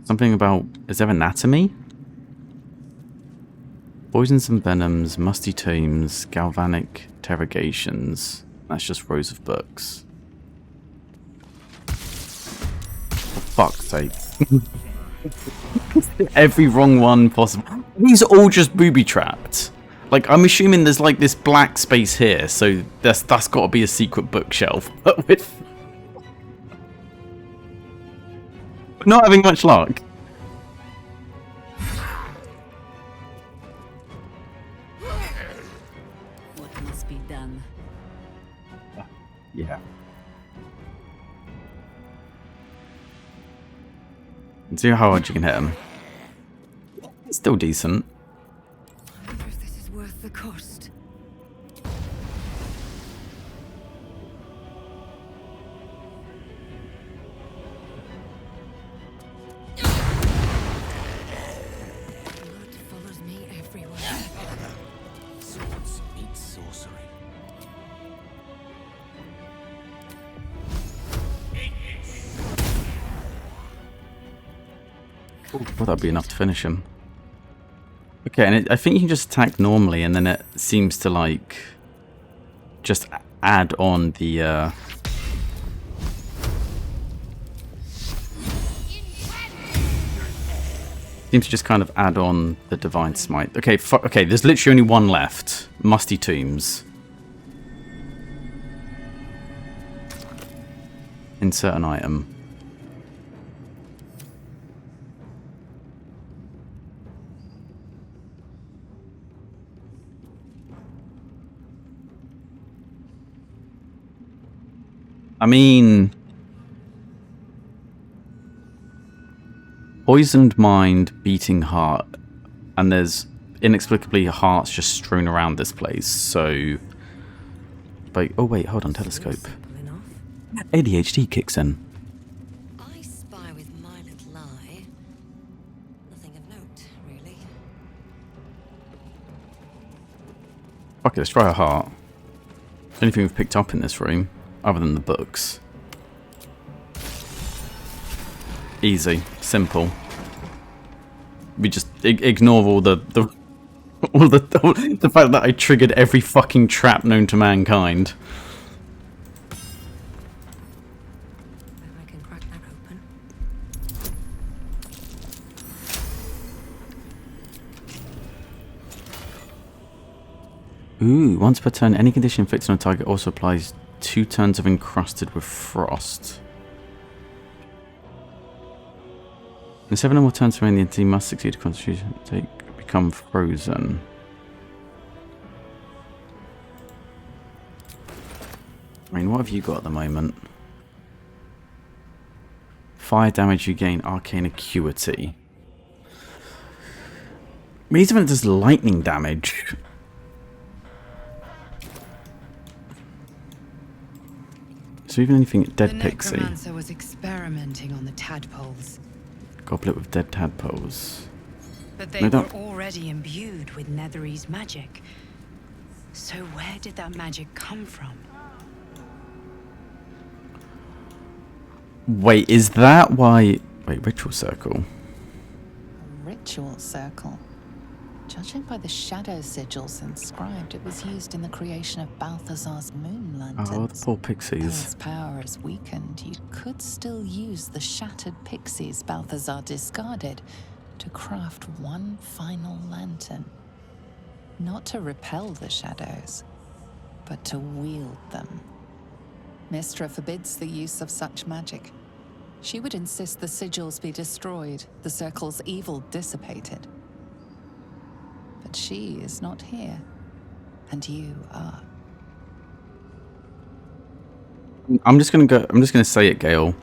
A: Something about... Is there anatomy? Poisons and venoms, musty tombs, galvanic interrogations. That's just rows of books. For fuck's sake. Every wrong one possible. These are all just booby-trapped. Like, I'm assuming there's like this black space here, so that's got to be a secret bookshelf. But with not having much luck.
G: What must be done?
A: Yeah. See how hard you can hit him. It's still decent.
C: I wonder if this is worth the cost. Blood
A: Well, that'd be enough to finish him. Okay, and I think you can just attack normally, and then it seems to, like, just add on the, seems to just kind of add on the Divine Smite. Okay, okay, there's literally only one left. Musty Tombs. Insert an item. I mean, poisoned mind, beating heart, and there's inexplicably hearts just strewn around this place. So, but oh wait, hold on, telescope. ADHD kicks in.
C: I spy with my little eye. Nothing of note, really.
A: Fuck it, let's try a heart. Anything we've picked up in this room, other than the books. Easy, simple. We just ignore all the fact that I triggered every fucking trap known to mankind.
C: I can crack that open.
A: Ooh, once per turn, any condition inflicted on a target also applies 2 turns of encrusted with frost. In 7 or more turns remaining, the entity must succeed a constitution take become frozen. I mean, what have you got at the moment? Fire damage, you gain arcane acuity. I mean, even if it does lightning damage. So even anything at Dead Pixie.
D: The necromancer was experimenting on the tadpoles.
A: Goblet with dead tadpoles.
D: But they were already imbued with Netherese magic. So where did that magic come from?
A: Wait, is that why... Wait, ritual circle?
D: A ritual circle. Judging by the shadow sigils inscribed, it was used in the creation of Balthazar's moon lanterns.
A: Oh, the poor pixies.
D: As power is weakened, you could still use the shattered pixies Balthazar discarded to craft one final lantern. Not to repel the shadows, but to wield them. Mystra forbids the use of such magic. She would insist the sigils be destroyed, the circle's evil dissipated. But she is not here, and you are.
A: I'm just gonna say it, Gale.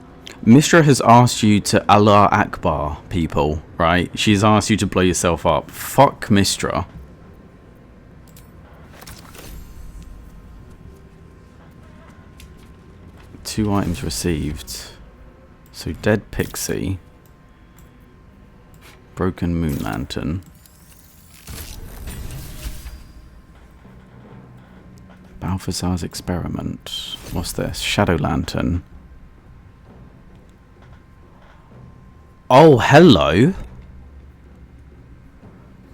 A: Mystra has asked you to Allah Akbar people, right? She's asked you to blow yourself up. Fuck Mystra. Two items received. So Dead Pixie. Broken Moon Lantern. Balthazar's Experiment. What's this? Shadow Lantern. Oh, hello!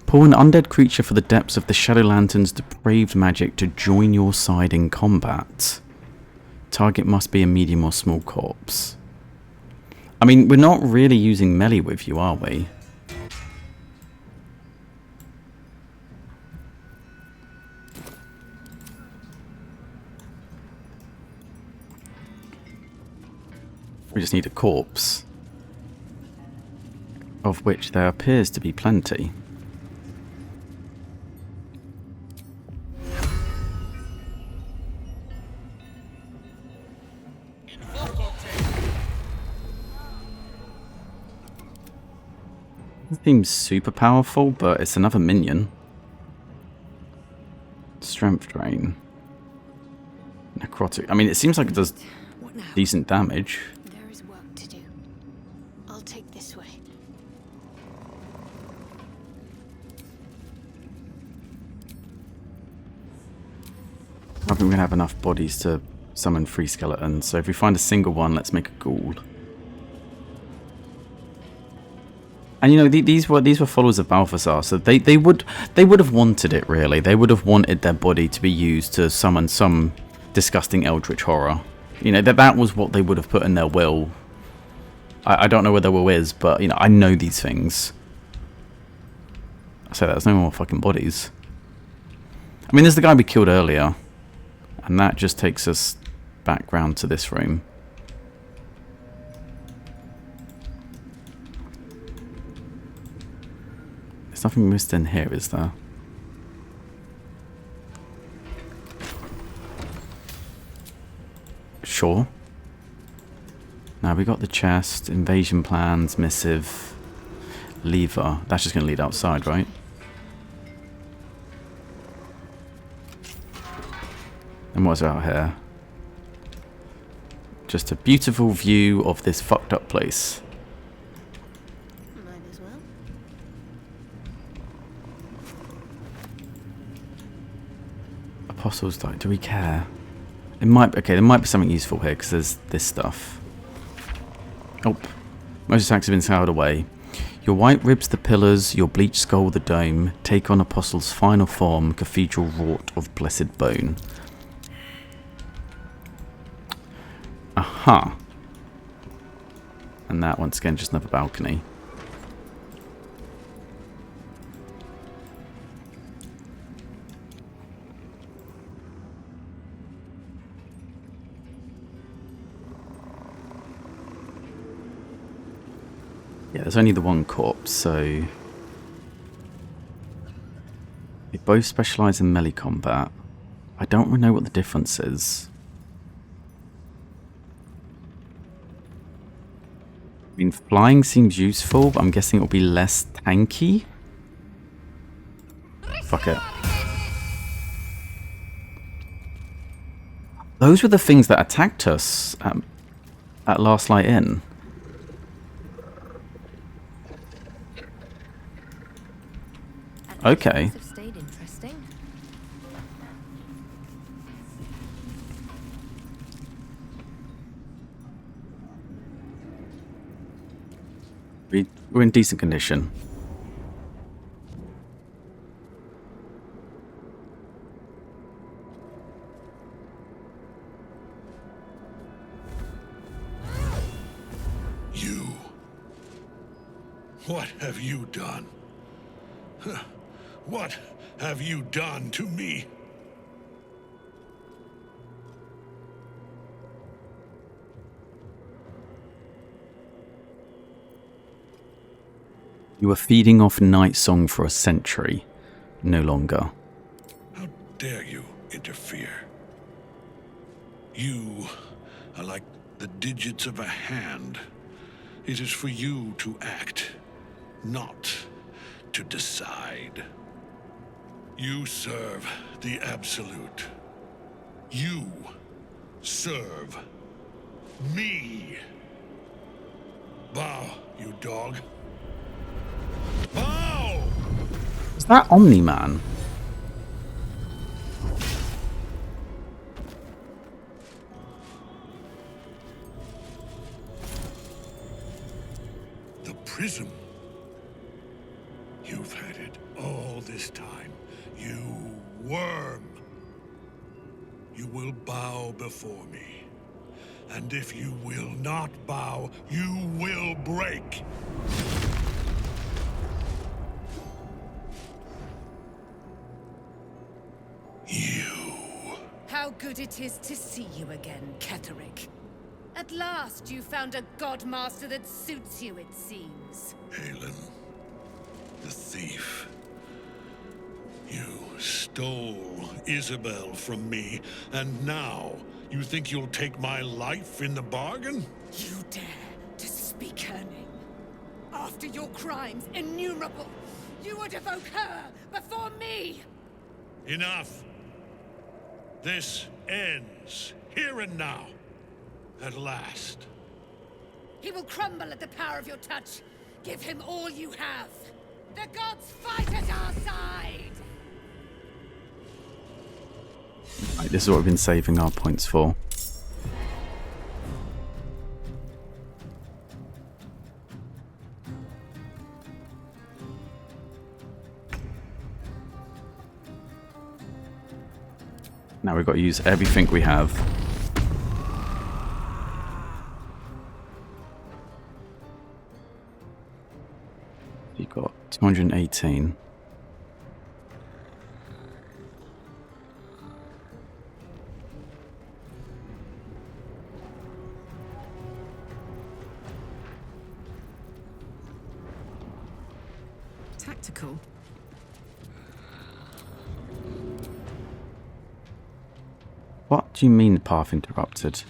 A: Pull an undead creature for the depths of the Shadow Lantern's depraved magic to join your side in combat. Target must be a medium or small corpse. I mean, we're not really using melee with you, are we? We just need a corpse, of which there appears to be plenty. It seems super powerful, but it's another minion. Strength drain. Necrotic. I mean, it seems like it does decent damage.
B: There is work to do. I'll take this way.
A: I think we're going to have enough bodies to summon 3 skeletons, so if we find a single one, let's make a ghoul. And you know, these were followers of Balthazar, so they would have wanted it, really. They would have wanted their body to be used to summon some disgusting eldritch horror. You know, that was what they would have put in their will. I don't know where their will is, but you know, I know these things. I say there's no more fucking bodies. I mean, there's the guy we killed earlier, and that just takes us back round to this room. There's nothing missed in here, is there? Sure. Now we got the chest, invasion plans, missive, lever. That's just going to lead outside, right? And what's out here? Just a beautiful view of this fucked up place.
B: Might as well.
A: Apostles died. Do we care? It might. Okay, there might be something useful here because there's this stuff. Oh, most attacks have been scoured away. Your white ribs the pillars, your bleached skull the dome. Take on Apostle's final form, cathedral wrought of blessed bone. Aha. And that, once again, just another balcony. Yeah, there's only the one corpse, so... They both specialise in melee combat. I don't really know what the difference is. I mean, flying seems useful, but I'm guessing it'll be less tanky. Fuck it. Those were the things that attacked us at Last Light Inn. Okay.
B: Have stayed interesting.
A: We're in decent condition.
E: You. What have you done? What have you done to me?
A: You were feeding off Night Song for a century. No longer.
E: How dare you interfere? You are like the digits of a hand. It is for you to act, not to decide. You serve the Absolute. You serve me. Bow, you dog. Bow!
A: Is that Omni-Man?
E: The prism. You've had it all this time. You worm. You will bow before me. And if you will not bow, you will break.
F: How good it is to see you again, Ketheric. At last you found a godmaster that suits you, it seems.
E: Halen, the thief. You stole Isabel from me, and now you think you'll take my life in the bargain?
F: You dare to speak her name? After your crimes innumerable, you would evoke her before me!
E: Enough! This ends here and now. At last.
F: He will crumble at the power of your touch. Give him all you have. The gods fight at our side!
A: Right, this is what we've been saving our points for. Now we've got to use everything we have. You got 218.
I: Tactical.
A: What do you mean path interrupted?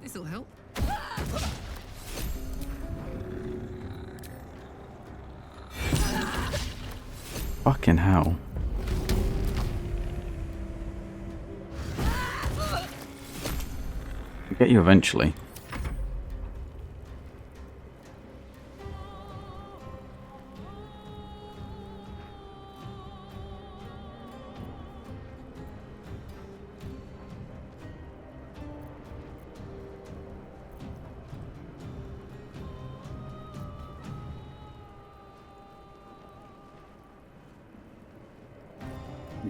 I: This'll help.
A: Fucking hell. I'll get you eventually.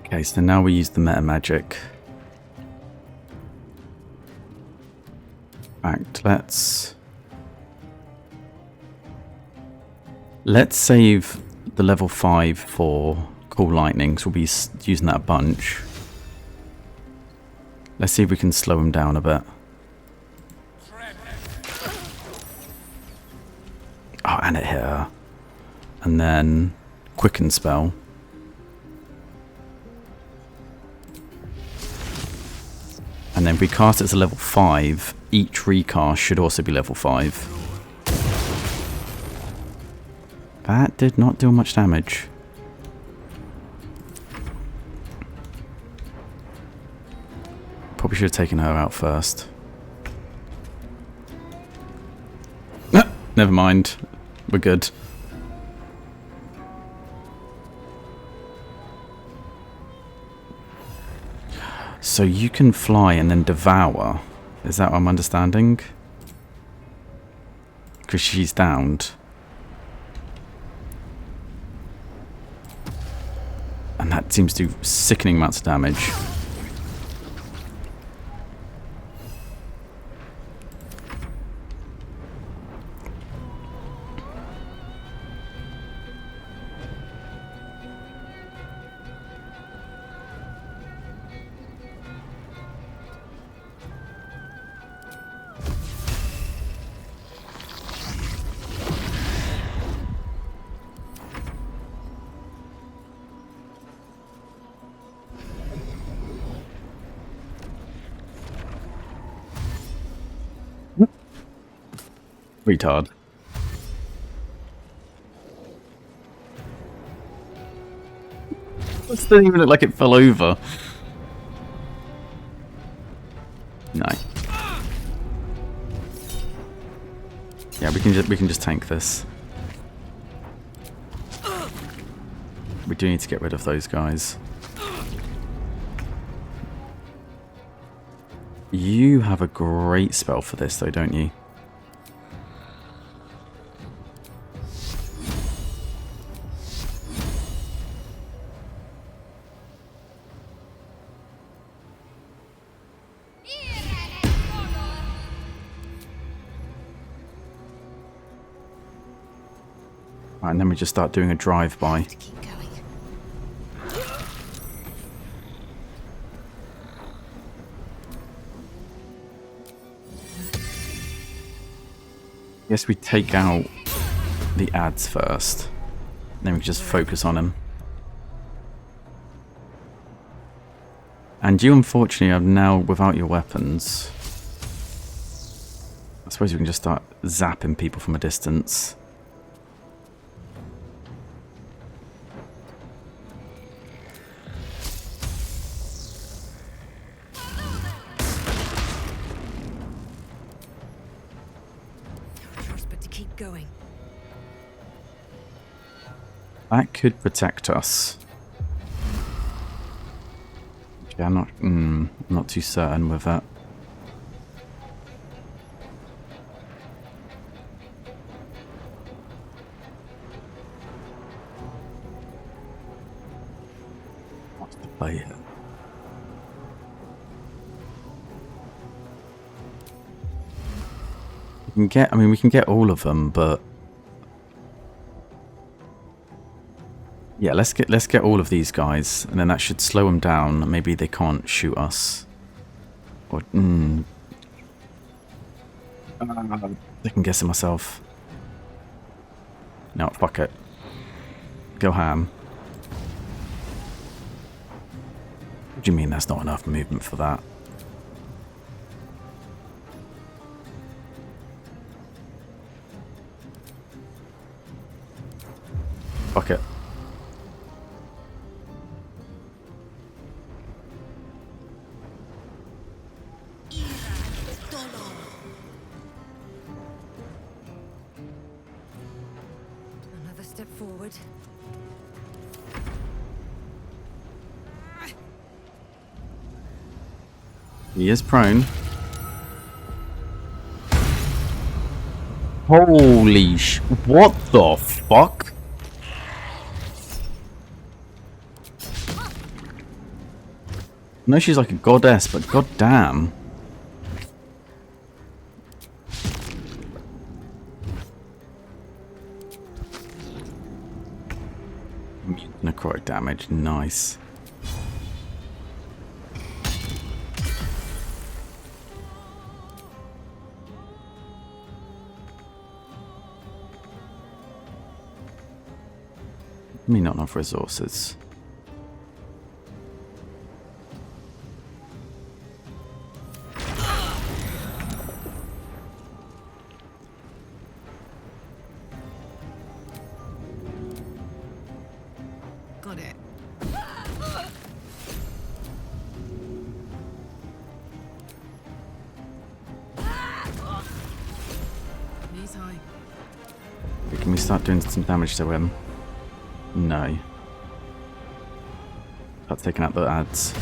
A: Okay, so now we use the meta magic. In fact, let's save the level 5 for Cool Lightning, so we'll be using that a bunch. Let's see if we can slow him down a bit. Oh, and it hit her. And then Quicken spell. And then if we cast it as a level 5, each recast should also be level 5. That did not do much damage. Probably should have taken her out first. Never mind. We're good. So you can fly and then devour. Is that what I'm understanding? Because she's downed. And that seems to do sickening amounts of damage. Retard. This doesn't even look like it fell over. No. Yeah, we can just tank this. We do need to get rid of those guys. You have a great spell for this though, don't you? Right, and then we just start doing a drive-by.
C: Keep going.
A: Guess we take out the ads first. Then we can just focus on him. And you, unfortunately, are now without your weapons. I suppose we can just start zapping people from a distance.
C: But to keep going.
A: That could protect us. Yeah, I'm not too certain with that. play it. We can get all of them, but yeah, let's get all of these guys, and then that should slow them down. Maybe they can't shoot us, or second guessing myself. No, fuck it. Go ham. What do you mean there's not enough movement for that? Fuck it.
C: Another step forward.
A: He is prone. Holy what the fuck? I know she's like a goddess, but goddamn. Necrotic damage, nice. I mean, not enough resources.
I: Got it. Knees high.
A: Can we start doing some damage to him? No. Start taking out the ads.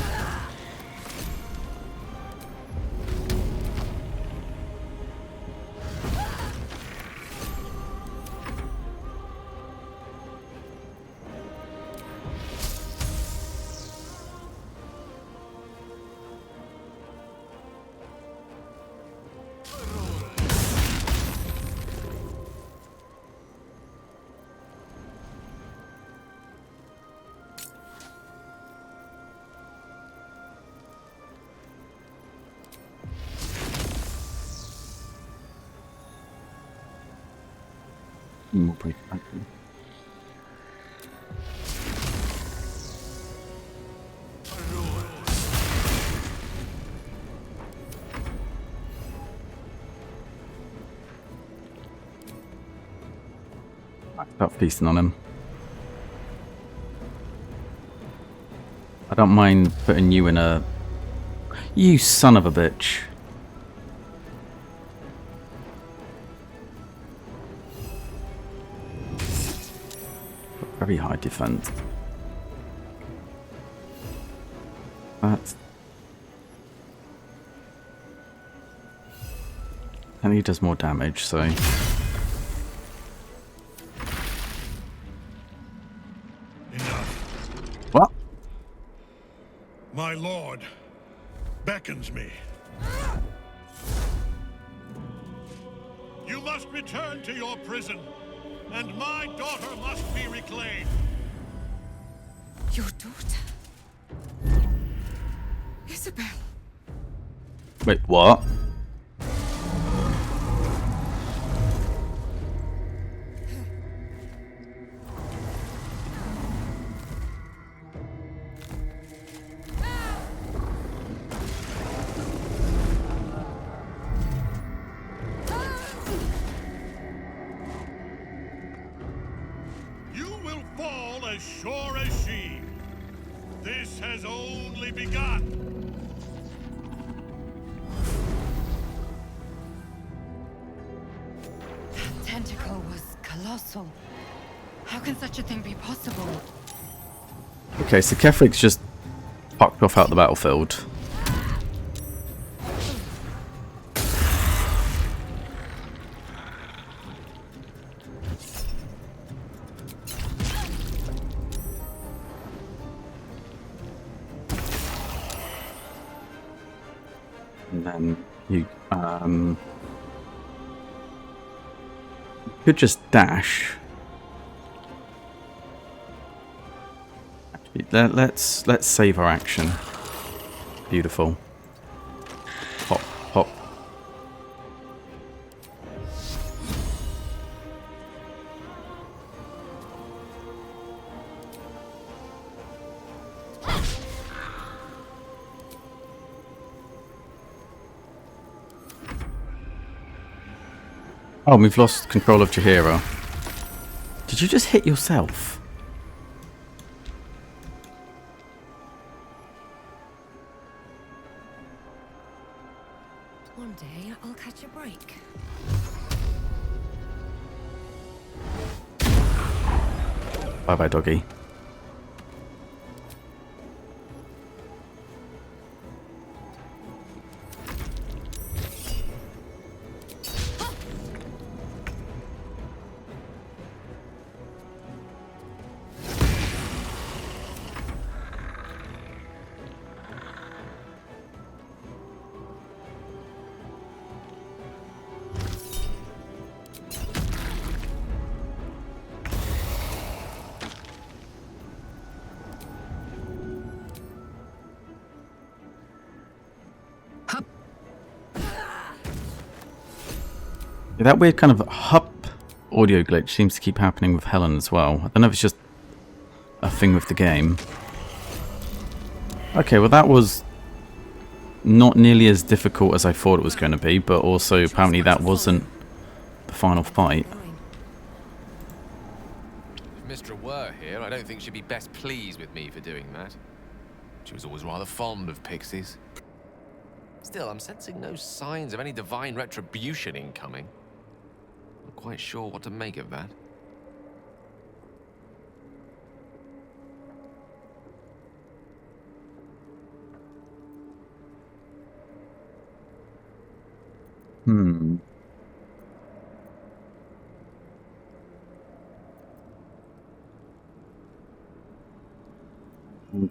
A: We'll break it back. Start feasting on him. I don't mind putting you in a... You son of a bitch. Very high defense. That's... And he does more damage, so...
E: Enough.
A: What?
E: My lord beckons me. You must return to your prison, and my daughter must be reclaimed.
C: Your daughter? Isabel.
A: Wait, what?
E: You will fall as sure as she. This has only begun.
G: That tentacle was colossal. How can such a thing be possible?
A: Okay, so Ketheric's just fucked off out the battlefield. And then you could just dash. Actually, let's save our action. Beautiful. Hop, hop. Oh, we've lost control of Jaheira. Did you just hit yourself?
C: One day I'll catch a break.
A: Bye bye, doggy. Yeah, that weird kind of hup audio glitch seems to keep happening with Helen as well. I don't know if it's just a thing with the game. Okay, well that was not nearly as difficult as I thought it was going to be, but also apparently that wasn't the final fight.
J: If Mystra were here, I don't think she'd be best pleased with me for doing that. She was always rather fond of pixies. Still, I'm sensing no signs of any divine retribution incoming. Not quite sure what to make of that.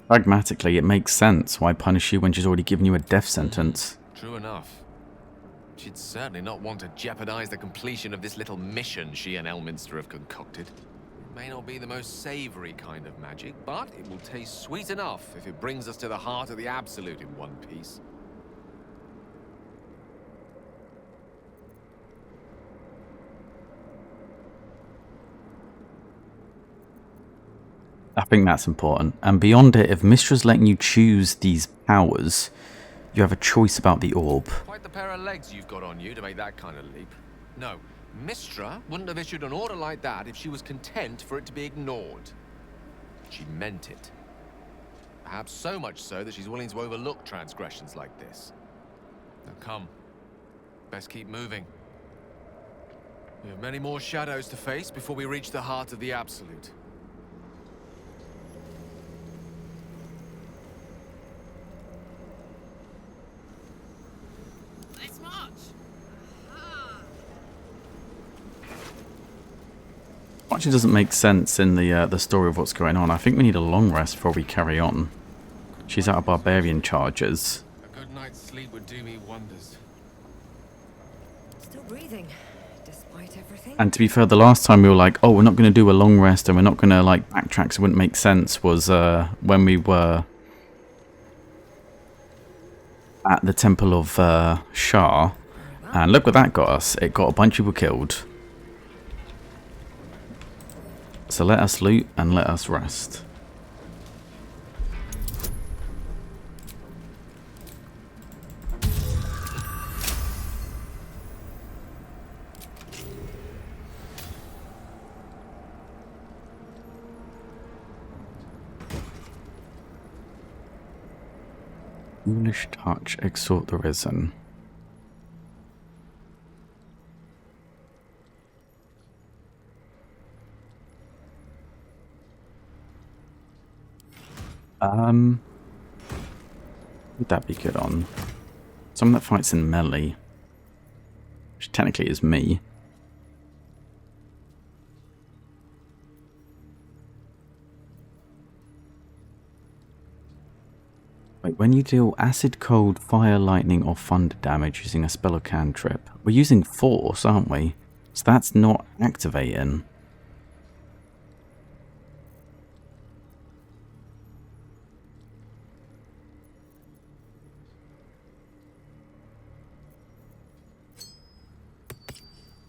A: Pragmatically, it makes sense. Why punish you when she's already given you a death sentence?
J: True enough. She'd certainly not want to jeopardize the completion of this little mission she and Elminster have concocted. It may not be the most savory kind of magic, but it will taste sweet enough if it brings us to the heart of the Absolute in one piece.
A: I think that's important. And beyond it, if Mystra's letting you choose these powers, you have a choice about the orb.
J: Quite the pair of legs you've got on you to make that kind of leap. No, Mystra wouldn't have issued an order like that if she was content for it to be ignored. She meant it. Perhaps so much so that she's willing to overlook transgressions like this. Now come, best keep moving. We have many more shadows to face before we reach the heart of the Absolute.
I: Let's march.
A: Actually doesn't make sense in the story of what's going on. I think we need a long rest before we carry on. She's out of barbarian charges.
J: A good night's sleep would do me wonders.
C: Still breathing, despite everything.
A: And to be fair, the last time we were like, oh, we're not going to do a long rest and we're not going to like backtrack so it wouldn't make sense was when we were at the Temple of Shah. And look what that got us. It got a bunch of people killed. So let us loot and let us rest. Foolish touch, exhort the risen. Would that be good on? Someone that fights in melee. Which technically is me. Wait, when you deal acid, cold, fire, lightning, or thunder damage using a spell or cantrip. We're using force, aren't we? So that's not activating.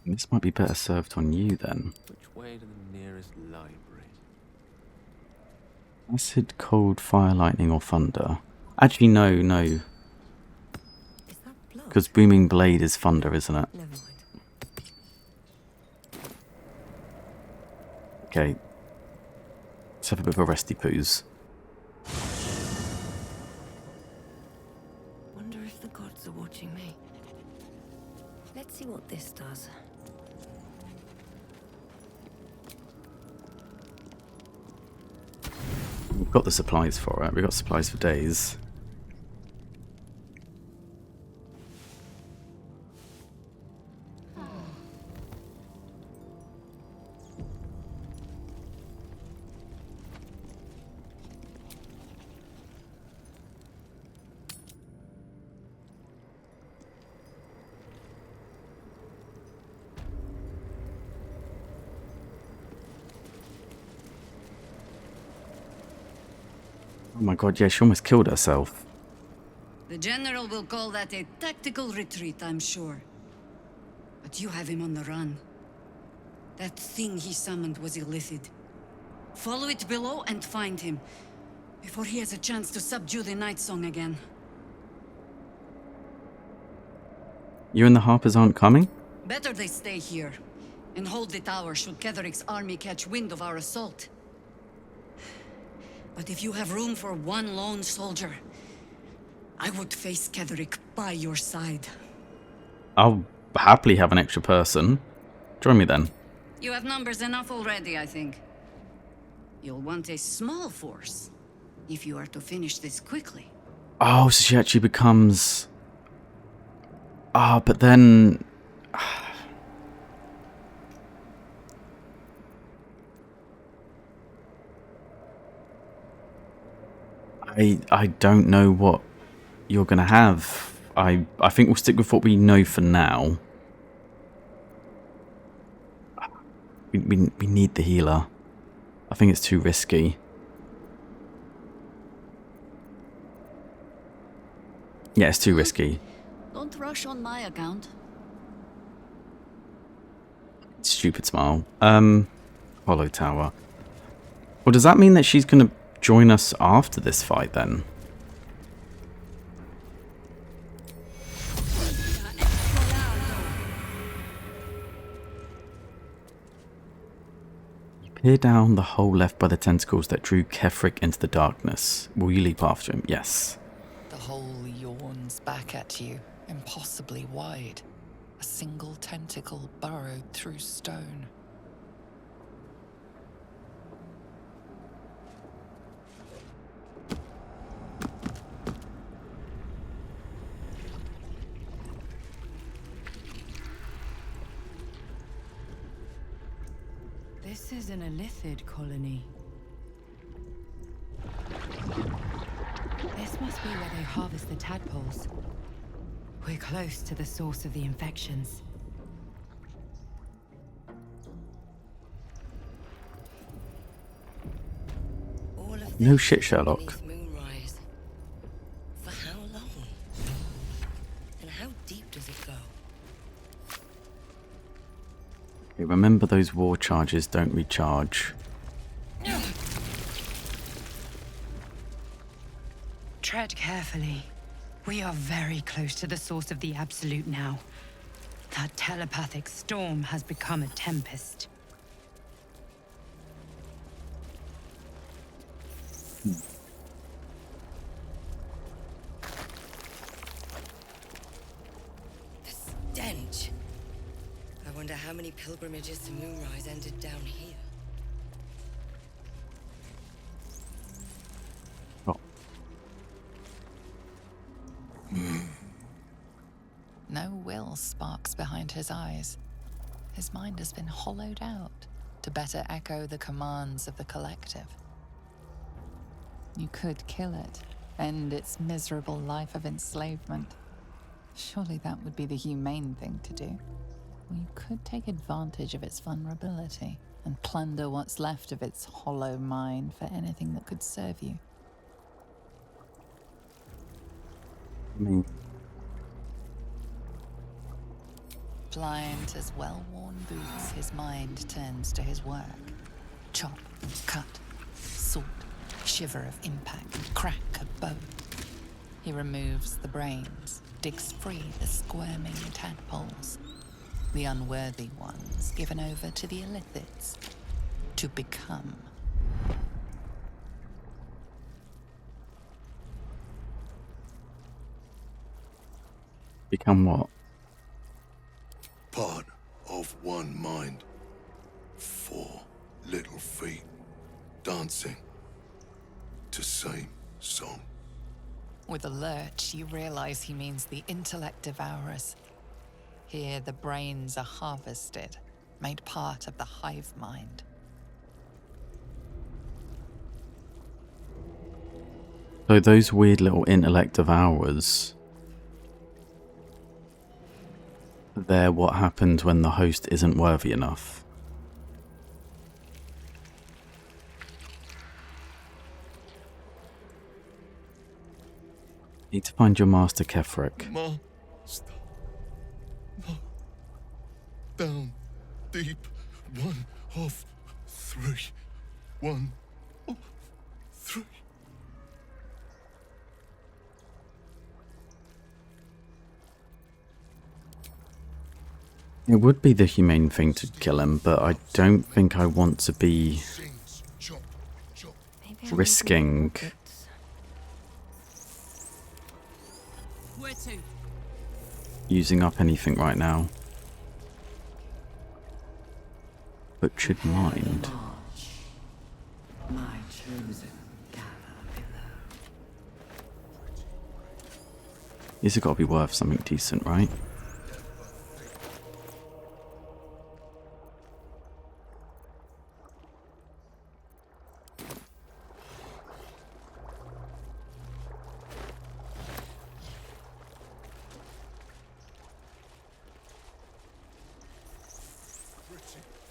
A: This might be better served on you then.
J: Which way to the nearest library?
A: Acid, cold, fire, lightning, or thunder. Actually, no.
C: Is that blood?
A: Because booming blade is thunder, isn't it?
C: Never mind.
A: Okay. Let's have a bit of a resty poos.
C: Wonder if the gods are watching me. Let's see what this does.
A: We've got the supplies for it. We've got supplies for days. Oh my god, yeah, she almost killed herself.
G: The General will call that a tactical retreat, I'm sure. But you have him on the run. That thing he summoned was Illithid. Follow it below and find him, before he has a chance to subdue the Night Song again.
A: You and the Harpers aren't coming?
G: Better they stay here, and hold the tower should Ketheric's army catch wind of our assault. But if you have room for one lone soldier, I would face Ketheric by your side.
A: I'll happily have an extra person. Join me then.
G: You have numbers enough already, I think. You'll want a small force, if you are to finish this quickly.
A: Oh, so she actually becomes... Ah, but then... I don't know what you're going to have. I think we'll stick with what we know for now. We need the healer. I think it's too risky. Yeah, it's too risky.
G: Don't rush on my account.
A: Stupid smile. Hollow Tower. Well, does that mean that she's going to join us after this fight then? Peer down the hole left by the tentacles that drew Ketheric into the darkness. Will you leap after him? Yes.
D: The hole yawns back at you, impossibly wide. A single tentacle burrowed through stone.
K: This is an Illithid colony. This must be where they harvest the tadpoles. We're close to the source of the infections.
C: All of
A: No
C: this
A: shit,
C: is
A: Sherlock.
C: beneath Moonrise. For how long? And how deep does it go?
A: Okay, remember those war charges don't recharge.
K: Tread carefully. We are very close to the source of the Absolute now. That telepathic storm has become a tempest.
C: The stench. I wonder how many pilgrimages to Moonrise ended down here.
A: Oh.
D: No will sparks behind his eyes. His mind has been hollowed out to better echo the commands of the collective. You could kill it, end its miserable life of enslavement. Surely that would be the humane thing to do. Or you could take advantage of its vulnerability and plunder what's left of its hollow mind for anything that could serve you.
A: I mean,
D: Blind as well-worn boots, his mind turns to his work. Chop, cut, sort, shiver of impact, crack of bone. He removes the brains, digs free the squirming tadpoles, the unworthy ones given over to the Illithids to become.
A: Become what?
E: Part of one mind. 4 little feet dancing to same song.
D: With a lurch, you realize he means the intellect devourers. Here, the brains are harvested, made part of the hive mind.
A: So those weird little intellect devourers, they're what happens when the host isn't worthy enough. Need to find your master, Ketheric.
E: Master. No. Down. Deep. 1 of 3. 1 of 3.
A: It would be the humane thing to kill him, but I don't think I want to be risking
H: Where to?
A: using up anything right now. Butchered mind.
L: My chosen caterpillar.
A: These have got to be worth something decent, right?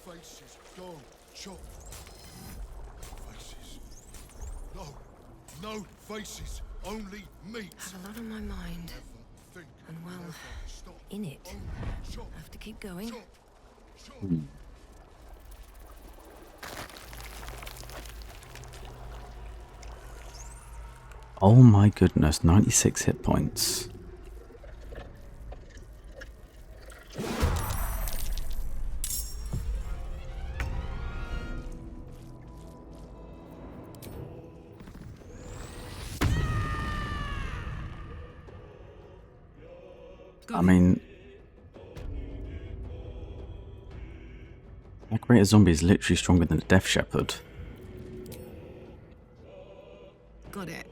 E: Faces gone, chop. Faces. No, no faces, only meat.
C: I have a lot on my mind.
E: Think,
C: And well,
E: stop.
C: in it.
E: Chop,
C: Have to keep going.
E: chop, chop.
A: Oh my goodness, 96 hit points. I mean, that greater zombie is literally stronger than a Death Shepherd.
I: Got it.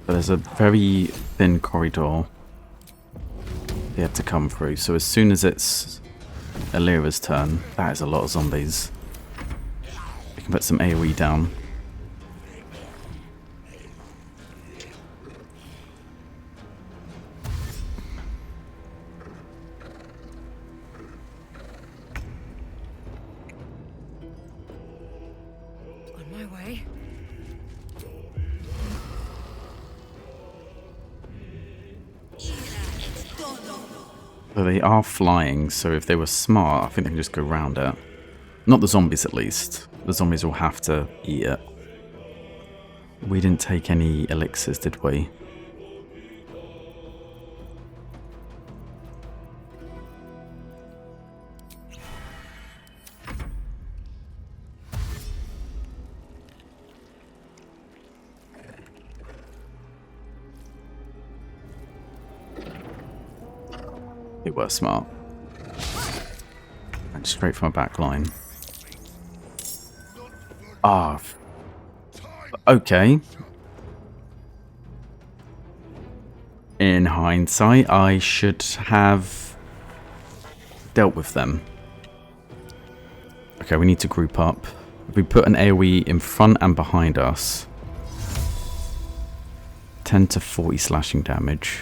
A: But there's a very thin corridor they have to come through, so as soon as it's Alira's turn, that is a lot of zombies. We can put some AoE down.
C: On my way.
A: So they are flying, so if they were smart, I think they can just go round it. Not the zombies, at least. The zombies will have to eat it. We didn't take any elixirs, did we? They were smart. And straight from a back line. Ah. Okay. In hindsight, I should have dealt with them. Okay, we need to group up. If we put an AoE in front and behind us, 10 to 40 slashing damage.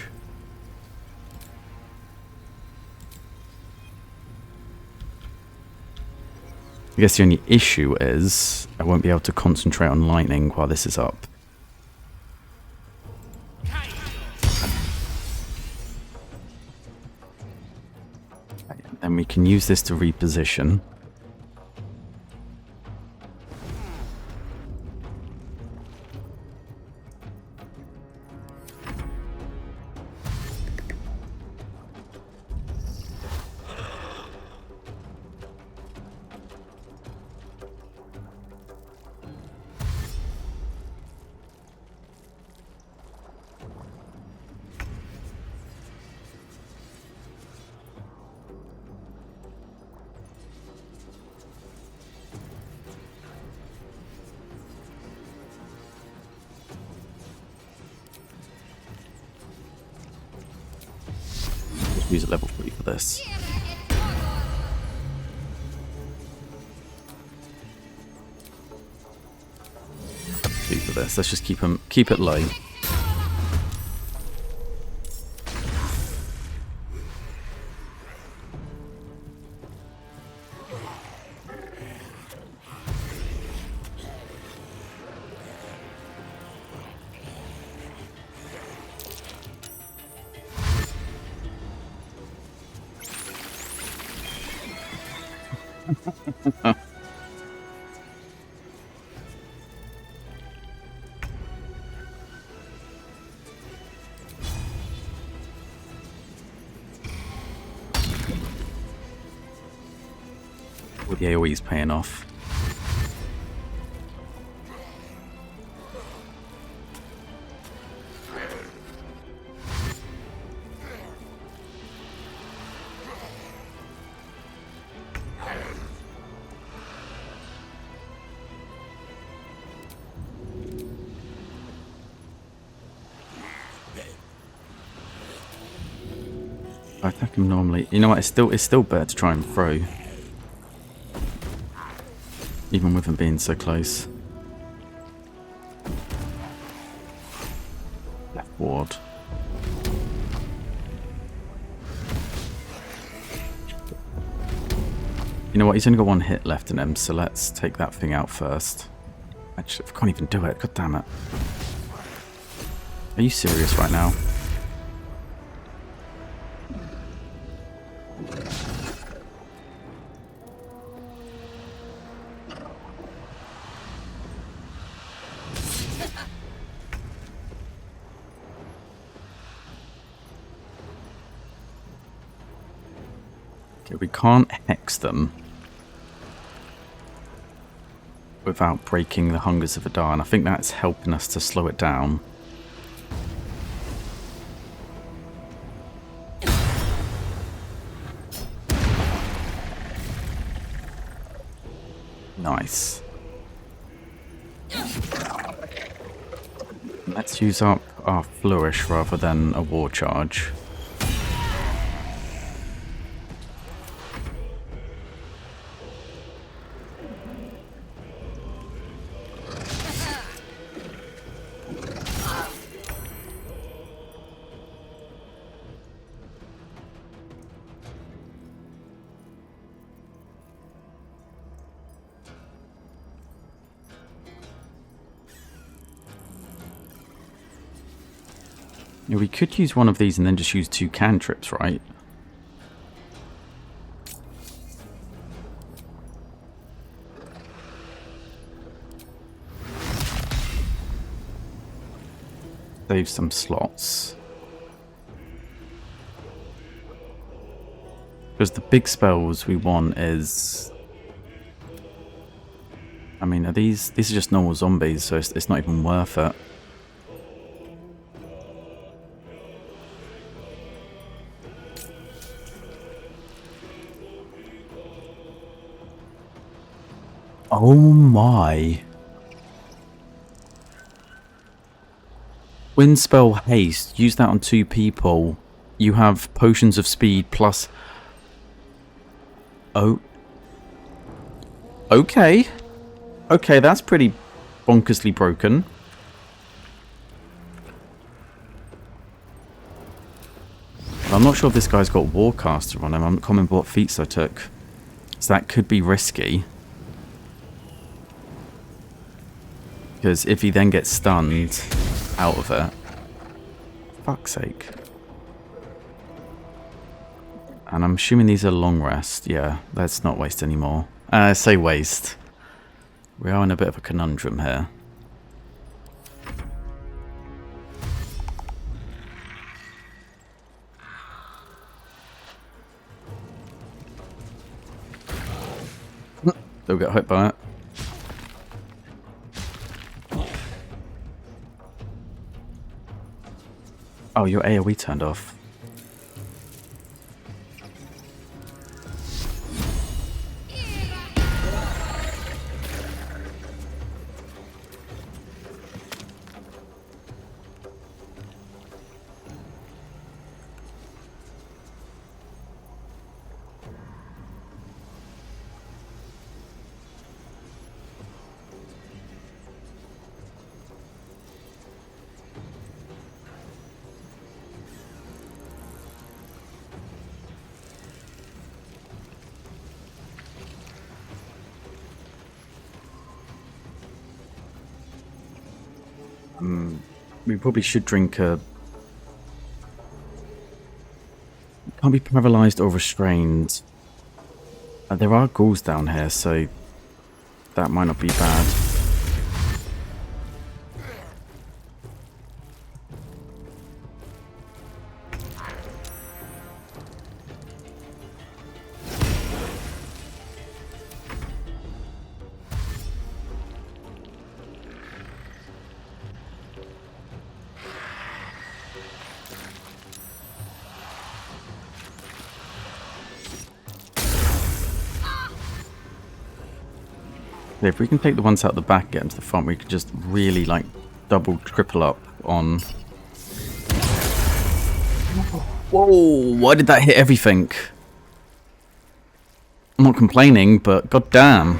A: I guess the only issue is I won't be able to concentrate on lightning while this is up. And we can use this to reposition. Use a level 3 for this. For this, let's just keep it low. The AoE's paying off. I attack him normally. You know what? It's still better to try and throw. Even with him being so close. Left ward. You know what? He's only got one hit left in him, so let's take that thing out first. Actually, I can't even do it. God damn it. Are you serious right now? We can't hex them without breaking the Hungers of Adar, and I think that's helping us to slow it down. Nice. Let's use up our flourish rather than a war charge. Yeah, we could use one of these and then just use 2 cantrips, right? Save some slots. Because the big spells we want is... I mean, these are just normal zombies, so it's not even worth it. Oh my. Wind spell haste. Use that on 2 people. You have potions of speed plus... Oh. Okay. Okay, that's pretty bonkersly broken. I'm not sure if this guy's got Warcaster on him. I'm not commenting what feats I took. So that could be risky. Because if he then gets stunned out of it... Fuck's sake. And I'm assuming these are long rest. Yeah, let's not waste any more. Say waste. We are in a bit of a conundrum here. They'll get hit by it. Oh, your AoE turned off. We probably should drink a... Can't be paralyzed or restrained. There are ghouls down here, so that might not be bad. If we can take the ones out the back, get them to the front, we can just really like double, triple up on... Whoa, why did that hit everything? I'm not complaining, but goddamn.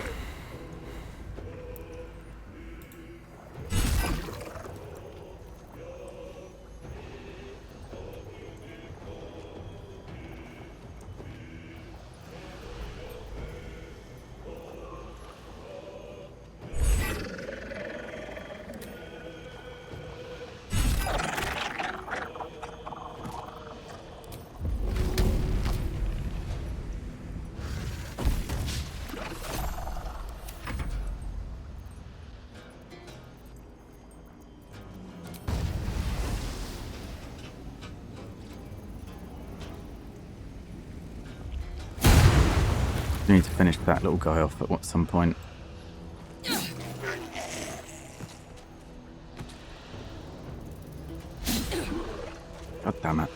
A: We need to finish that little guy off at some point. God damn it.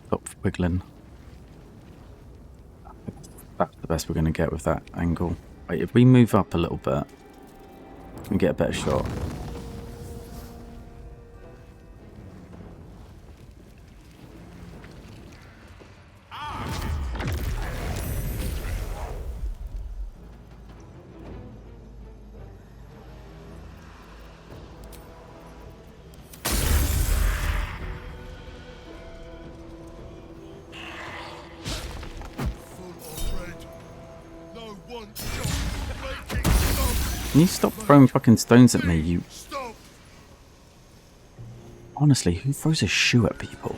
A: Stop wiggling. That's the best we're going to get with that angle. Wait, if we move up a little bit, we can get a better shot. Can you stop throwing fucking stones at me, you... Honestly, who throws a shoe at people?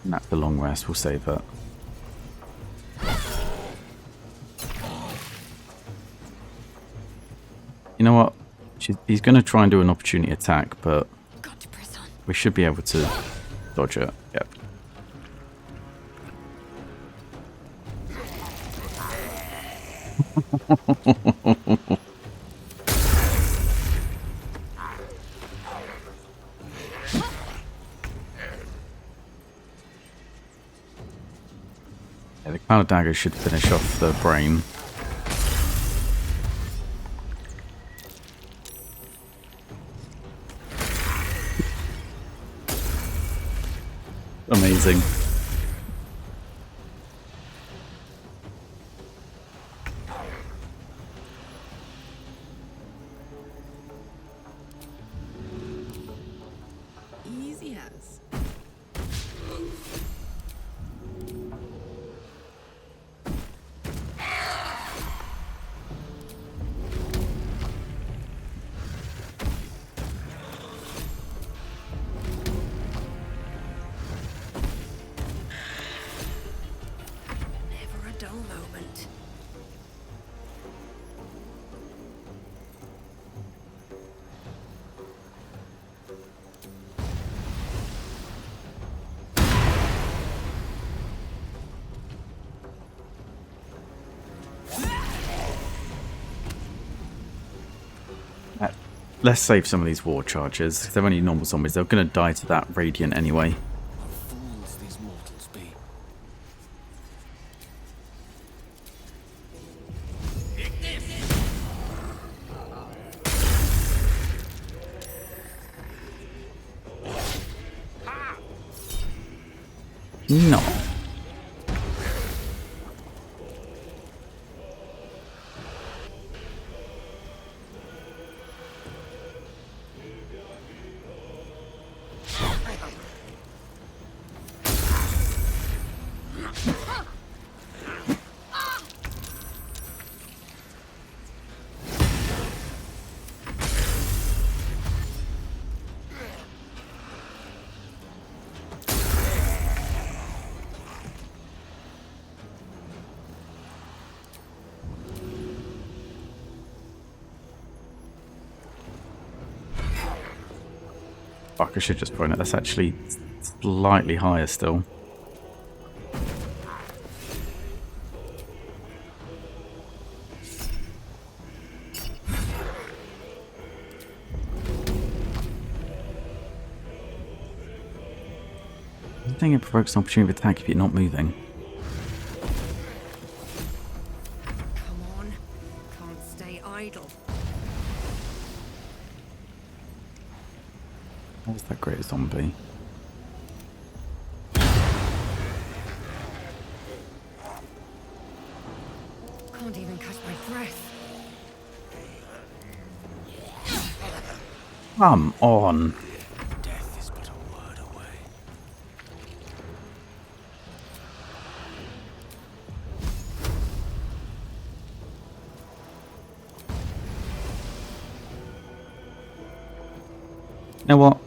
A: And that's the long rest, we'll save it. You know what? He's going to try and do an opportunity attack, but we should be able to dodge it. Yep. Yeah, the Cloud Dagger should finish off the brain. Amazing.
I: Easy as.
C: Never a dull moment.
A: Let's save some of these war charges. If they're only normal zombies, they're going to die to that radiant anyway.
M: What fools these mortals be.
A: No. Fuck, I should just point out that's actually slightly higher still. I think it provokes an opportunity of attack if you're not moving.
C: Come on. Can't stay idle.
A: Where's that great zombie?
C: Can't even catch my breath.
A: Come on.
M: Death is but a word away.
A: You know what?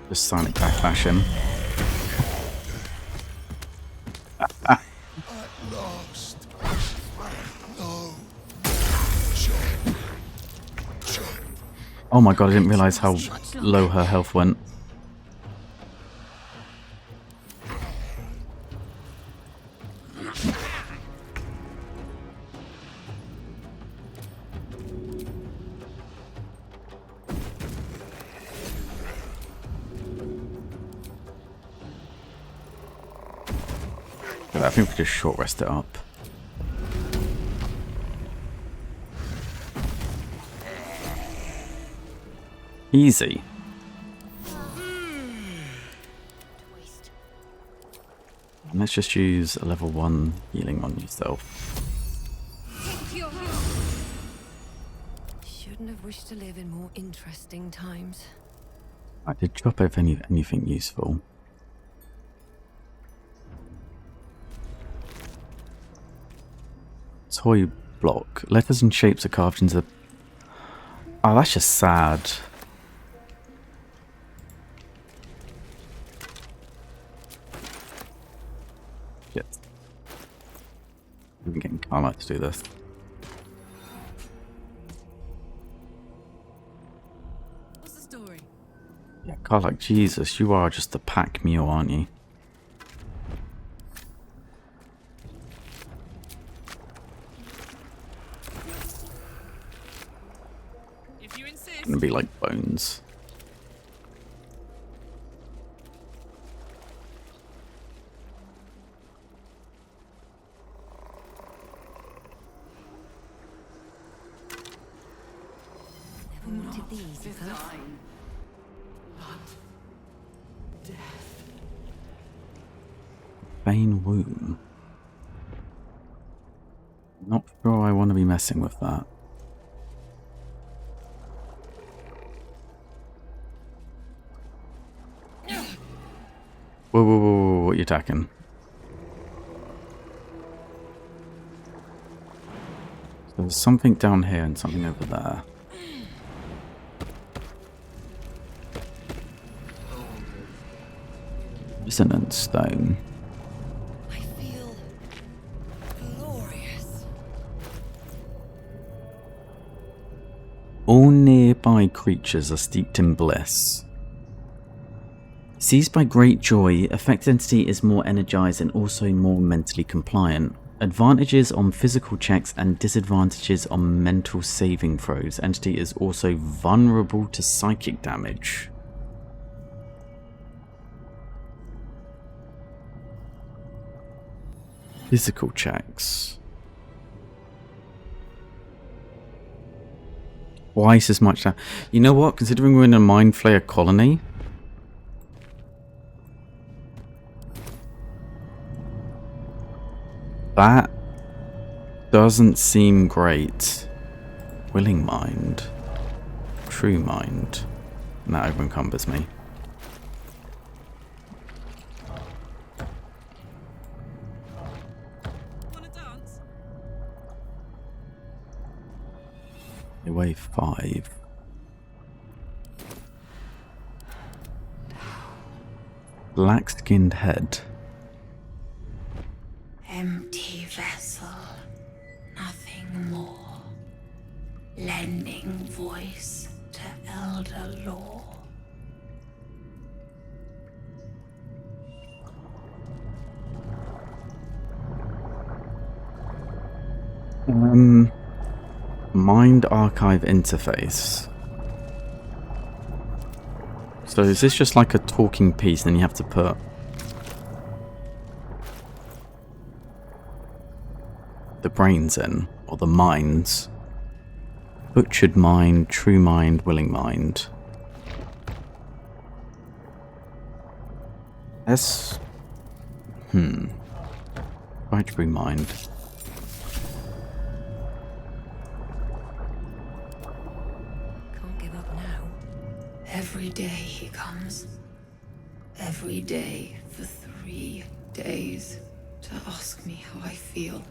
A: Just Sonic Backlash him.
E: At last. No.
A: Oh my god, I didn't realise how low her health went. I think we just short rest it up. Easy. And let's just use a level 1 healing on yourself.
C: Shouldn't have wished to live in more interesting times.
A: I did drop if anything useful. Toy block. Letters and shapes are carved into the... Oh, that's just sad. Shit. I'm getting karma to do this. Karlach, Jesus, you are just a pack mule, aren't you?
H: If you insist.
A: Gonna be like bones.
C: Never wanted these, huh?
A: Bane womb. Not sure I want to be messing with that. Whoa, whoa, whoa, whoa, what are you attacking? So there's something down here and something over there. Resonance stone.
C: I feel glorious.
A: All nearby creatures are steeped in bliss. Seized by great joy, affected entity is more energized and also more mentally compliant. Advantages on physical checks and disadvantages on mental saving throws. Entity is also vulnerable to psychic damage. Physical checks. Twice as much damage. You know what? Considering we're in a Mind Flayer colony, that doesn't seem great. Willing mind. True mind. And that over encumbers me.
H: Wanna dance?
A: They weigh 5. Black-skinned head.
K: Empty vessel, nothing more. Lending voice to elder law.
A: Mind archive interface. So is this just like a talking piece and then you have to put the brains in, or the minds? Butchered mind, true mind, willing mind. That's... True mind.
C: Can't give up now.
K: Every day he comes. Every day for 3 days to ask me how I feel.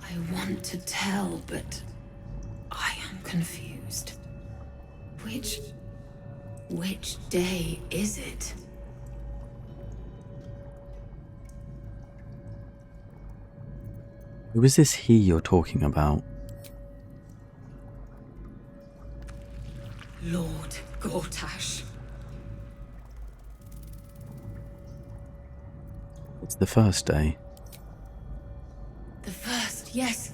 K: I want to tell, but I am confused. Which day is it?
A: Who is this he you're talking about?
K: Lord Gortash.
A: It's the first day.
K: The first, yes.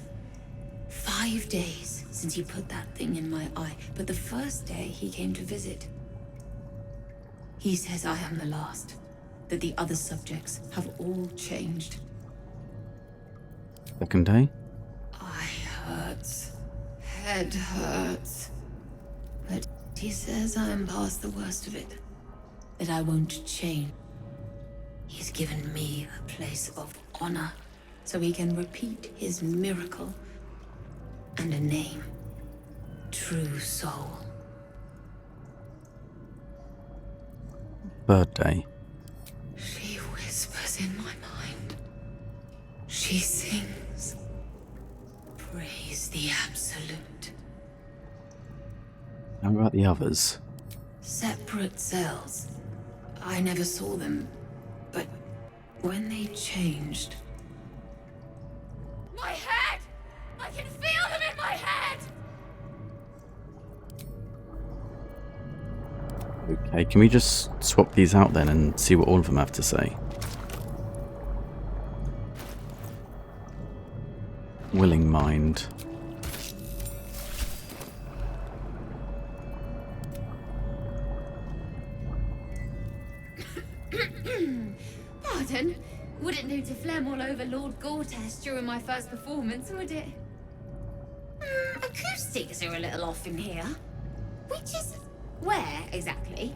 K: 5 days since he put that thing in my eye, but the first day he came to visit. He says I am the last, that the other subjects have all changed.
A: Second day?
K: Eye hurts, head hurts. But he says I am past the worst of it, that I won't change. He's given me a place of honor, so he can repeat his miracle. And a name. True Soul.
A: Third day.
K: She whispers in my mind. She sings. Praise the Absolute.
A: How about the others?
K: Separate cells. I never saw them, but when they changed...
H: My head! I can feel them in my head!
A: Okay, can we just swap these out then and see what all of them have to say? Willing mind.
K: Pardon? Wouldn't do to phlegm all over Lord Gortash during my first performance, would it? Acoustics are a little off in here. Which is... where, exactly?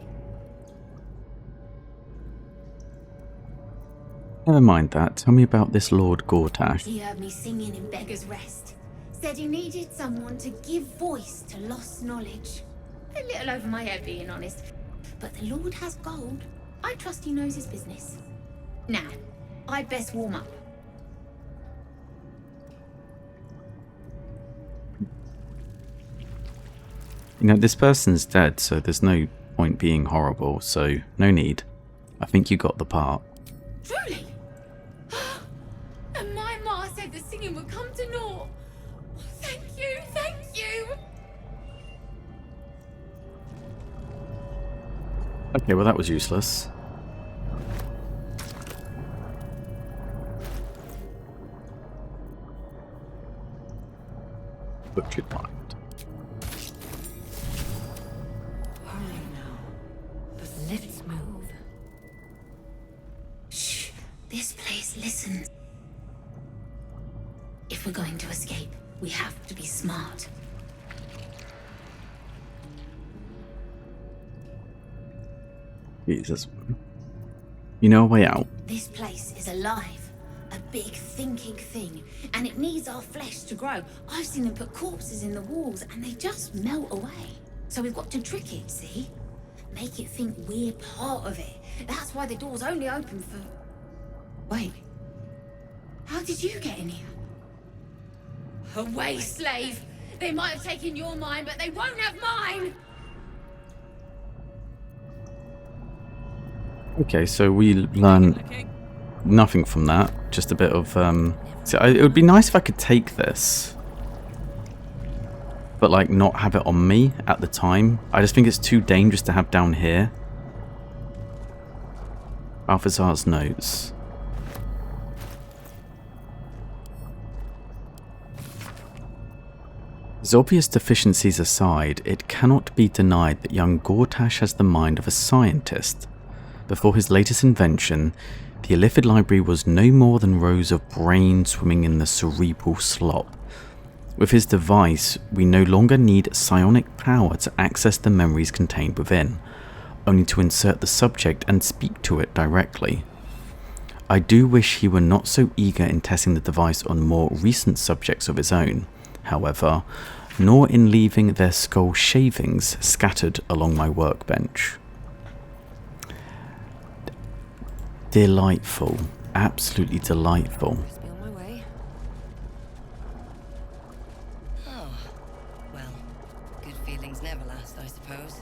A: Never mind that. Tell me about this Lord Gortash.
K: He heard me singing in Beggar's Rest. Said he needed someone to give voice to lost knowledge. A little over my head, being honest. But the Lord has gold. I trust he knows his business. Now, I'd best warm up.
A: You know, this person's dead, so there's no point being horrible, so no need. I think you got the part.
K: Truly? And my ma said the singing would come to naught. Thank you, thank you.
A: Okay, well that was useless. Butchered mind.
L: Hurry now. Let's move.
K: Shh. This place listens. If we're going to escape, we have to be smart.
A: Jesus. You know a way out?
K: This place is alive. A big thinking thing. And it needs our flesh to grow. I've seen them put corpses in the walls and they just melt away. So we've got to trick it, see? Make it think we're part of it. That's why the door's only open for... Wait. How did you get in here? Away, slave! They might have taken your mind, but they won't have mine!
A: Okay, so we learn nothing from that. Just a bit of, it would be nice if I could take this, but like not have it on me at the time. I just think it's too dangerous to have down here. Balthazar's notes. His obvious deficiencies aside, it cannot be denied that young Gortash has the mind of a scientist. Before his latest invention, the Illithid Library was no more than rows of brains swimming in the cerebral slop. With his device, we no longer need psionic power to access the memories contained within, only to insert the subject and speak to it directly. I do wish he were not so eager in testing the device on more recent subjects of his own, however, nor in leaving their skull shavings scattered along my workbench. Delightful. Absolutely delightful.
C: Must be on my way. Oh, well, good feelings never last, I suppose.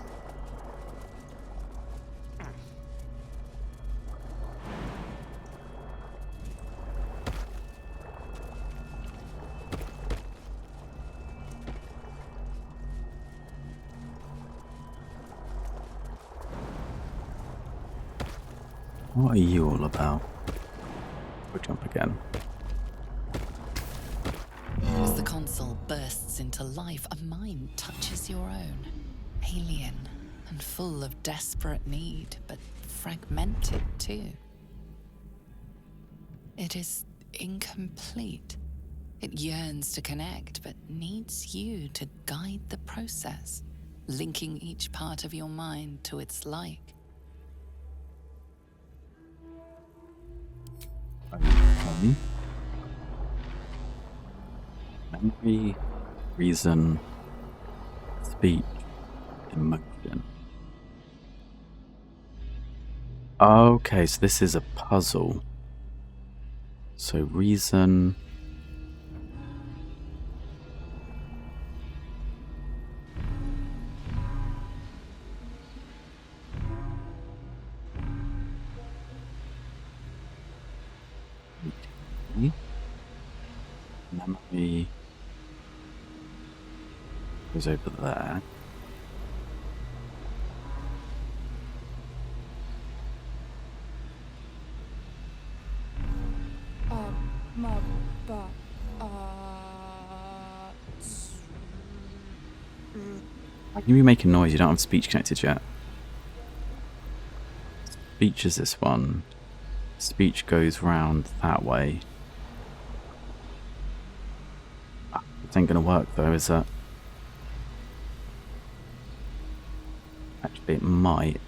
A: What are you all about? We'll jump again.
D: As the console bursts into life, a mind touches your own. Alien and full of desperate need, but fragmented too. It is incomplete. It yearns to connect, but needs you to guide the process, linking each part of your mind to its like.
A: Okay. Memory, reason, speech, emotion. Okay, so this is a puzzle. So reason. Memory goes over there. How can you be making noise? You don't have speech connected yet. Speech is this one. Speech goes round that way. It ain't gonna work though, is it? Actually, it might.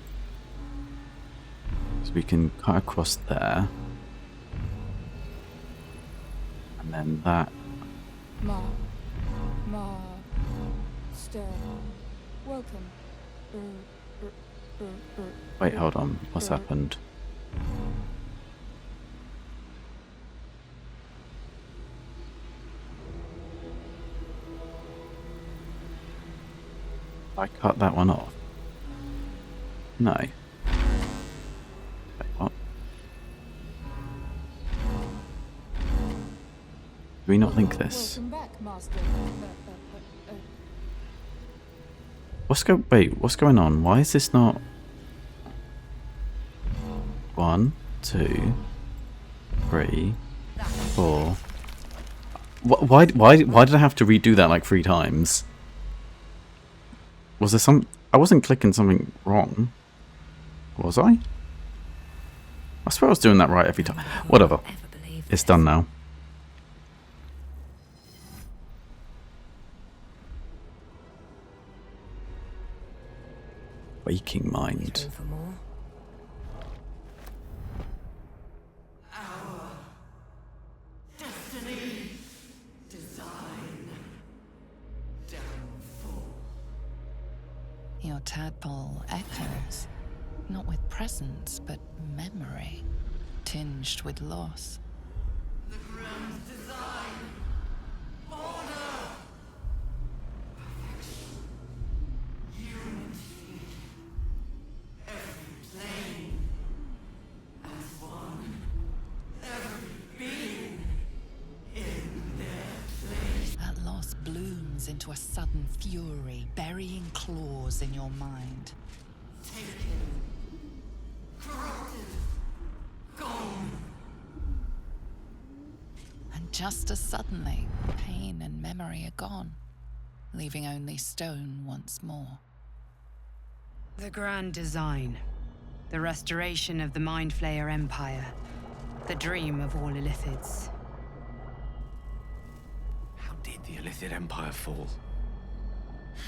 A: So we can cut across there. And then that.
H: Welcome.
A: Wait, hold on. What's happened? I cut that one off. No. Wait, what? Do we not link this? What's going on? Why is this not 1, 2, 3, 4? Why did I have to redo that like 3 times? Was there some... I wasn't clicking something wrong. Was I? I swear I was doing that right every time. Whatever. It's done now. Waking mind.
D: Your tadpole echoes, not with presence, but memory, tinged with loss.
K: The grand design. Order. Perfection. Unity. Every plane. As one. Every being. In their place.
D: That loss blooms into a sudden fury, burying claws in your mind.
K: Taken. Corrupted. Gone.
D: And just as suddenly, pain and memory are gone, leaving only stone once more.
N: The grand design. The restoration of the Mind Flayer Empire. The dream of all Illithids.
M: How did the Illithid Empire fall?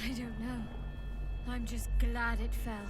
B: I don't know. I'm just glad it fell.